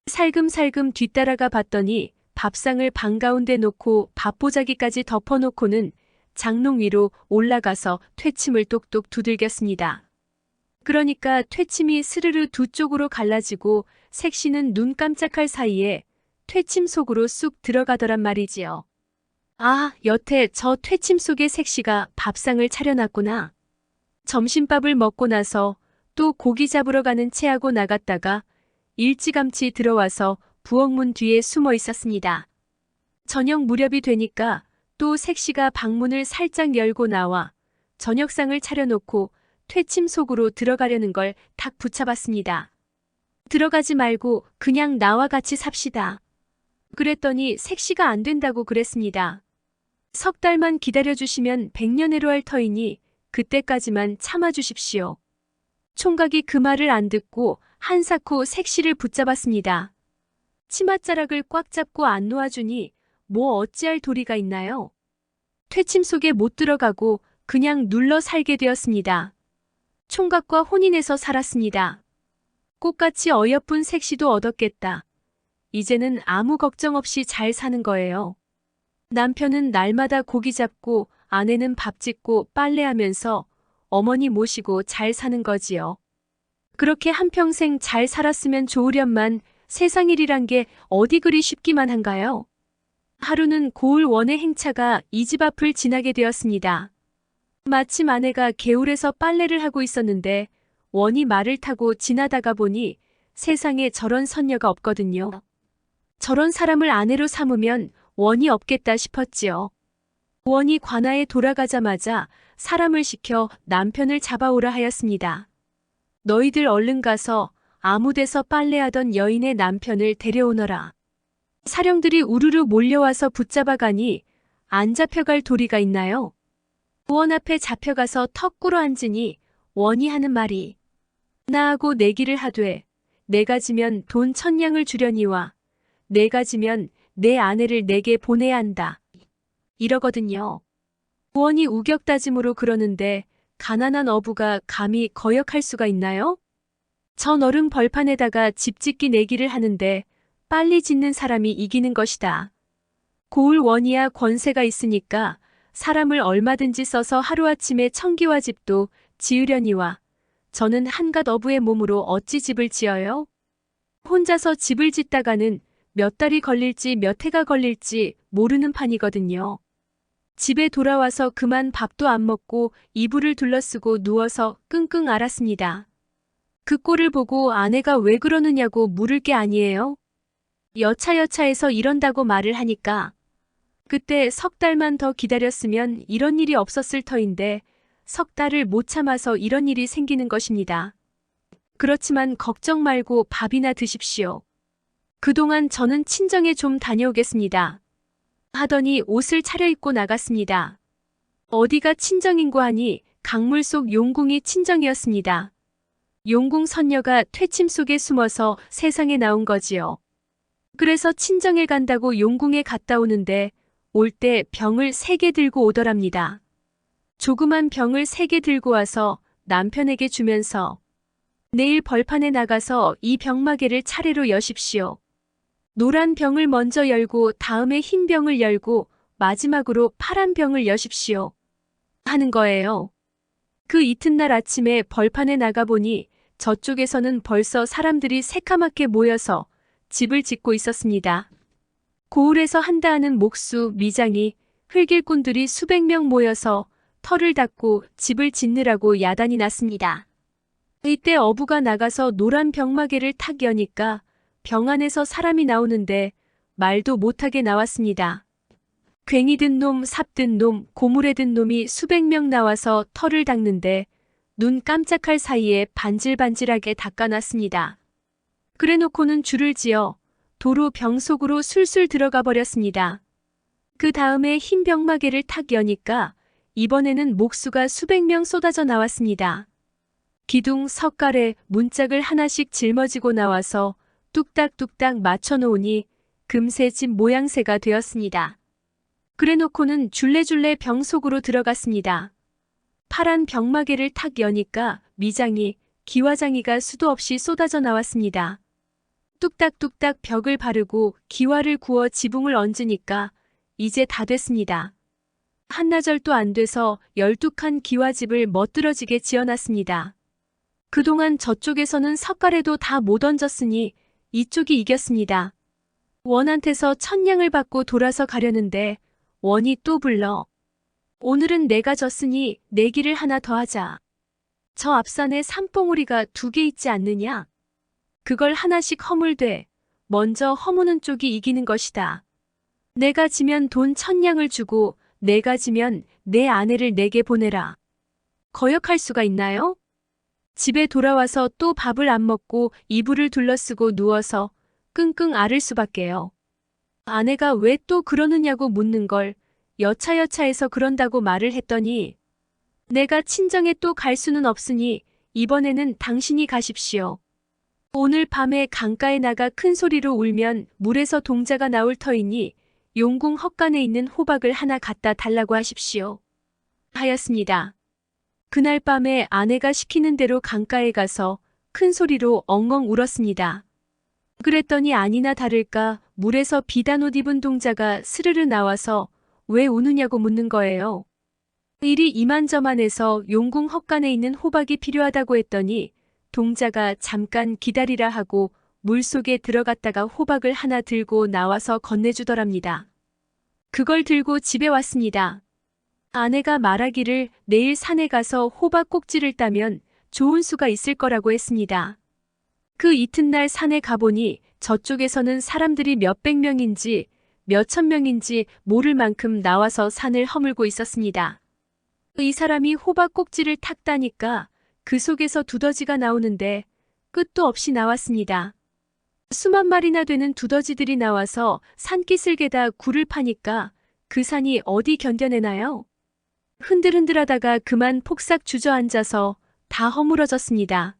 살금살금 뒤따라가 봤더니 밥상을 방 가운데 놓고 밥보자기까지 덮어놓고는 장롱 위로 올라가서 퇴침을 똑똑 두들겼습니다. 그러니까 퇴침이 스르르 두 쪽으로 갈라지고 색시는 눈 깜짝할 사이에 퇴침 속으로 쑥 들어가더란 말이지요. 아, 여태 저 퇴침 속의 색시가 밥상을 차려놨구나. 점심밥을 먹고 나서 또 고기 잡으러 가는 체하고 나갔다가 일찌감치 들어와서 부엌문 뒤에 숨어 있었습니다. 저녁 무렵이 되니까 또 색시가 방문을 살짝 열고 나와 저녁상을 차려놓고 퇴침 속으로 들어가려는 걸 탁 붙잡았습니다. 들어가지 말고 그냥 나와 같이 삽시다. 그랬더니 색시가 안 된다고 그랬습니다. 석 달만 기다려주시면 백년해로 할 터이니 그때까지만 참아주십시오. 총각이 그 말을 안 듣고 한사코 색시를 붙잡았습니다. 치맛자락을 꽉 잡고 안 놓아주니 뭐 어찌할 도리가 있나요? 퇴침 속에 못 들어가고 그냥 눌러 살게 되었습니다. 총각과 혼인해서 살았습니다. 꽃같이 어여쁜 색시도 얻었겠다. 이제는 아무 걱정 없이 잘 사는 거예요. 남편은 날마다 고기 잡고 아내는 밥 짓고 빨래하면서 어머니 모시고 잘 사는 거지요. 그렇게 한평생 잘 살았으면 좋으련만 세상 일이란 게 어디 그리 쉽기만 한가요? 하루는 고을 원의 행차가 이 집 앞을 지나게 되었습니다. 마침 아내가 개울에서 빨래를 하고 있었는데 원이 말을 타고 지나다가 보니 세상에 저런 선녀가 없거든요. 저런 사람을 아내로 삼으면 원이 없겠다 싶었지요. 원이 관아에 돌아가자마자 사람을 시켜 남편을 잡아오라 하였습니다. 너희들 얼른 가서 아무 데서 빨래하던 여인의 남편을 데려오너라. 사령들이 우르르 몰려와서 붙잡아가니 안 잡혀갈 도리가 있나요? 원 앞에 잡혀가서 턱 꿇어 앉으니 원이 하는 말이 나하고 내기를 하되 내가 지면 돈 1000냥을 주려니와 내가 지면 내 아내를 내게 보내야 한다. 이러거든요. 원이 우격다짐으로 그러는데 가난한 어부가 감히 거역할 수가 있나요? 저 너른 벌판에다가 집 짓기 내기를 하는데 빨리 짓는 사람이 이기는 것이다. 고을 원이야 권세가 있으니까 사람을 얼마든지 써서 하루아침에 청기와 집도 지으려니와 저는 한갓 어부의 몸으로 어찌 집을 지어요? 혼자서 집을 짓다가는 몇 달이 걸릴지 몇 해가 걸릴지 모르는 판이거든요. 집에 돌아와서 그만 밥도 안 먹고 이불을 둘러쓰고 누워서 끙끙 앓았습니다. 그 꼴을 보고 아내가 왜 그러느냐고 물을 게 아니에요. 여차여차해서 이런다고 말을 하니까 그때 석 달만 더 기다렸으면 이런 일이 없었을 터인데 석 달을 못 참아서 이런 일이 생기는 것입니다. 그렇지만 걱정 말고 밥이나 드십시오. 그동안 저는 친정에 좀 다녀오겠습니다. 하더니 옷을 차려입고 나갔습니다. 어디가 친정인고 하니 강물 속 용궁이 친정이었습니다. 용궁 선녀가 퇴침 속에 숨어서 세상에 나온 거지요. 그래서 친정에 간다고 용궁에 갔다 오는데 올 때 병을 3개 들고 오더랍니다. 조그만 병을 3개 들고 와서 남편에게 주면서 내일 벌판에 나가서 이 병마개를 차례로 여십시오. 노란 병을 먼저 열고 다음에 흰 병을 열고 마지막으로 파란 병을 여십시오. 하는 거예요. 그 이튿날 아침에 벌판에 나가보니 저쪽에서는 벌써 사람들이 새카맣게 모여서 집을 짓고 있었습니다. 고을에서 한다 하는 목수, 미장이, 흙일꾼들이 수백 명 모여서 터를 닦고 집을 짓느라고 야단이 났습니다. 이때 어부가 나가서 노란 병마개를 탁 여니까 병 안에서 사람이 나오는데 말도 못하게 나왔습니다. 괭이 든 놈, 삽 든 놈, 고무래 든 놈이 수백 명 나와서 터를 닦는데 눈 깜짝할 사이에 반질반질하게 닦아놨습니다. 그래놓고는 줄을 지어 도로 병 속으로 술술 들어가 버렸습니다. 그 다음에 흰 병마개를 탁 여니까 이번에는 목수가 수백 명 쏟아져 나왔습니다. 기둥, 석가래, 문짝을 하나씩 짊어지고 나와서 뚝딱뚝딱 맞춰놓으니 금세 집 모양새가 되었습니다. 그래놓고는 줄레줄레 병 속으로 들어갔습니다. 파란 병마개를 탁 여니까 미장이, 기와장이가 수도 없이 쏟아져 나왔습니다. 뚝딱뚝딱 벽을 바르고 기와를 구워 지붕을 얹으니까 이제 다 됐습니다. 한나절도 안 돼서 12칸 기와집을 멋들어지게 지어놨습니다. 그동안 저쪽에서는 석가래도 다 못 얹었으니 이쪽이 이겼습니다. 원한테서 1000냥을 받고 돌아서 가려는데 원이 또 불러. 오늘은 내가 졌으니 내기를 하나 더 하자. 저 앞산에 산봉우리가 2개 있지 않느냐? 그걸 하나씩 허물되 먼저 허무는 쪽이 이기는 것이다. 내가 지면 돈 1000냥을 주고 내가 지면 내 아내를 내게 보내라. 거역할 수가 있나요? 집에 돌아와서 또 밥을 안 먹고 이불을 둘러쓰고 누워서 끙끙 앓을 수밖에요. 아내가 왜 또 그러느냐고 묻는 걸 여차여차해서 그런다고 말을 했더니 내가 친정에 또 갈 수는 없으니 이번에는 당신이 가십시오. 오늘 밤에 강가에 나가 큰 소리로 울면 물에서 동자가 나올 터이니 용궁 헛간에 있는 호박을 하나 갖다 달라고 하십시오. 하였습니다. 그날 밤에 아내가 시키는 대로 강가에 가서 큰 소리로 엉엉 울었습니다. 그랬더니 아니나 다를까 물에서 비단옷 입은 동자가 스르르 나와서 왜 우느냐고 묻는 거예요. 일이 이만저만해서 용궁 헛간에 있는 호박이 필요하다고 했더니 동자가 잠깐 기다리라 하고 물속에 들어갔다가 호박을 하나 들고 나와서 건네주더랍니다. 그걸 들고 집에 왔습니다. 아내가 말하기를 내일 산에 가서 호박 꼭지를 따면 좋은 수가 있을 거라고 했습니다. 그 이튿날 산에 가보니 저쪽에서는 사람들이 몇백 명인지 몇천 명인지 모를 만큼 나와서 산을 허물고 있었습니다. 이 사람이 호박 꼭지를 탁 따니까 그 속에서 두더지가 나오는데 끝도 없이 나왔습니다. 수만 마리나 되는 두더지들이 나와서 산기슭에다 굴을 파니까 그 산이 어디 견뎌내나요? 흔들흔들하다가 그만 폭삭 주저앉아서 다 허물어졌습니다.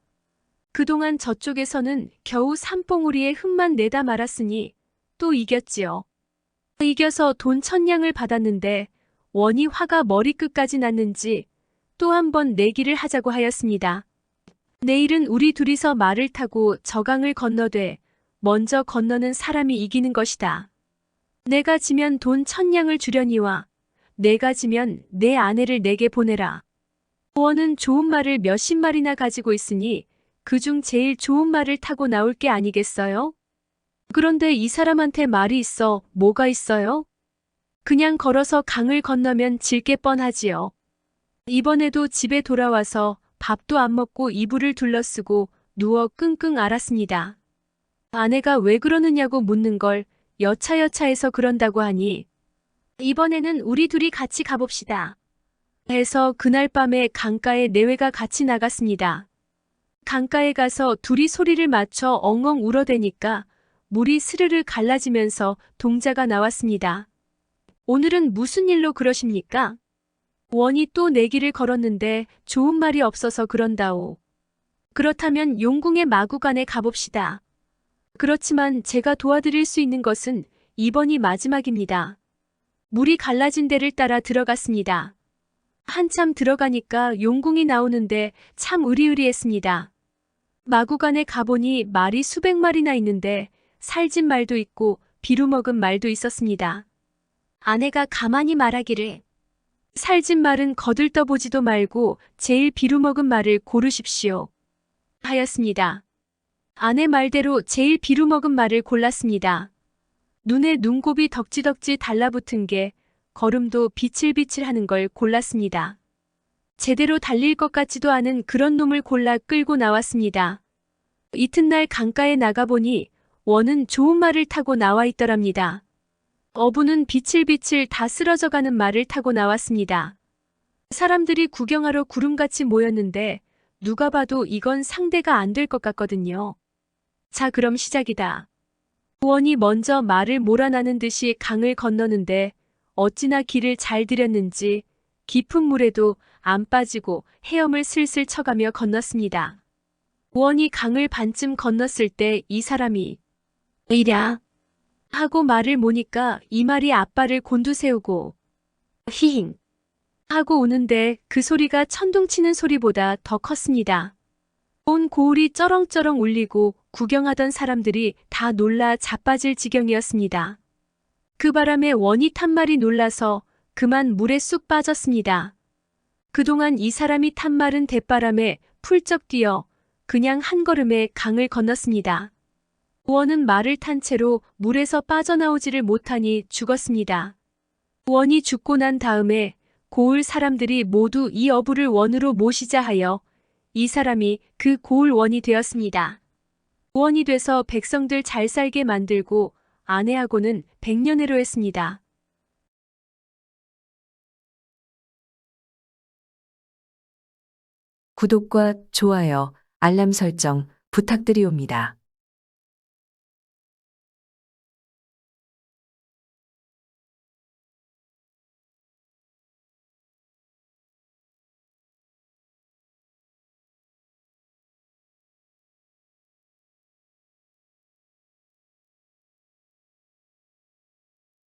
그동안 저쪽에서는 겨우 산봉우리에 흠만 내다 말았으니 또 이겼지요. 이겨서 돈 1000냥을 받았는데 원이 화가 머리끝까지 났는지 또 한 번 내기를 하자고 하였습니다. 내일은 우리 둘이서 말을 타고 저강을 건너되 먼저 건너는 사람이 이기는 것이다. 내가 지면 돈 1000냥을 주려니와 내가 지면 내 아내를 내게 보내라. 원은 좋은 말을 몇십 마리나 가지고 있으니 그중 제일 좋은 말을 타고 나올 게 아니겠어요? 그런데 이 사람한테 말이 있어 뭐가 있어요? 그냥 걸어서 강을 건너면 질 게 뻔하지요. 이번에도 집에 돌아와서 밥도 안 먹고 이불을 둘러쓰고 누워 끙끙 앓았습니다. 아내가 왜 그러느냐고 묻는 걸 여차여차해서 그런다고 하니 이번에는 우리 둘이 같이 가봅시다. 해서 그날 밤에 강가에 내외가 같이 나갔습니다. 강가에 가서 둘이 소리를 맞춰 엉엉 울어대니까 물이 스르르 갈라지면서 동자가 나왔습니다. 오늘은 무슨 일로 그러십니까? 원이 또 내기를 걸었는데 좋은 말이 없어서 그런다오. 그렇다면 용궁의 마구간에 가봅시다. 그렇지만 제가 도와드릴 수 있는 것은 이번이 마지막입니다. 물이 갈라진 데를 따라 들어갔습니다. 한참 들어가니까 용궁이 나오는데 참 으리으리했습니다. 마구간에 가보니 말이 수백 마리나 있는데 살진 말도 있고 비루먹은 말도 있었습니다. 아내가 가만히 말하기를 살진 말은 거들떠보지도 말고 제일 비루먹은 말을 고르십시오. 하였습니다. 아내 말대로 제일 비루먹은 말을 골랐습니다. 눈에 눈곱이 덕지덕지 달라붙은 게 걸음도 비칠비칠하는 걸 골랐습니다. 제대로 달릴 것 같지도 않은 그런 놈을 골라 끌고 나왔습니다. 이튿날 강가에 나가보니 원은 좋은 말을 타고 나와 있더랍니다. 어부는 비칠비칠 다 쓰러져가는 말을 타고 나왔습니다. 사람들이 구경하러 구름같이 모였는데 누가 봐도 이건 상대가 안 될 것 같거든요. 자, 그럼 시작이다. 원이 먼저 말을 몰아나는 듯이 강을 건너는데 어찌나 길을 잘 들였는지 깊은 물에도 안 빠지고 헤엄을 슬슬 쳐가며 건넜습니다. 원이 강을 반쯤 건넜을 때 이 사람이 이랴 하고 말을 모니까 이 말이 앞발을 곤두세우고 히힝 하고 우는데 그 소리가 천둥치는 소리보다 더 컸습니다. 온 고을이 쩌렁쩌렁 울리고 구경하던 사람들이 다 놀라 자빠질 지경이었습니다. 그 바람에 원이 탄 말이 놀라서 그만 물에 쑥 빠졌습니다. 그동안 이 사람이 탄 말은 대바람에 풀쩍 뛰어 그냥 한 걸음에 강을 건넜습니다. 원은 말을 탄 채로 물에서 빠져나오지를 못하니 죽었습니다. 원이 죽고 난 다음에 고을 사람들이 모두 이 어부를 원으로 모시자 하여 이 사람이 그 고을 원이 되었습니다. 원이 돼서 백성들 잘 살게 만들고 아내하고는 백년해로 했습니다. 구독과 좋아요, 알람 설정 부탁드리옵니다.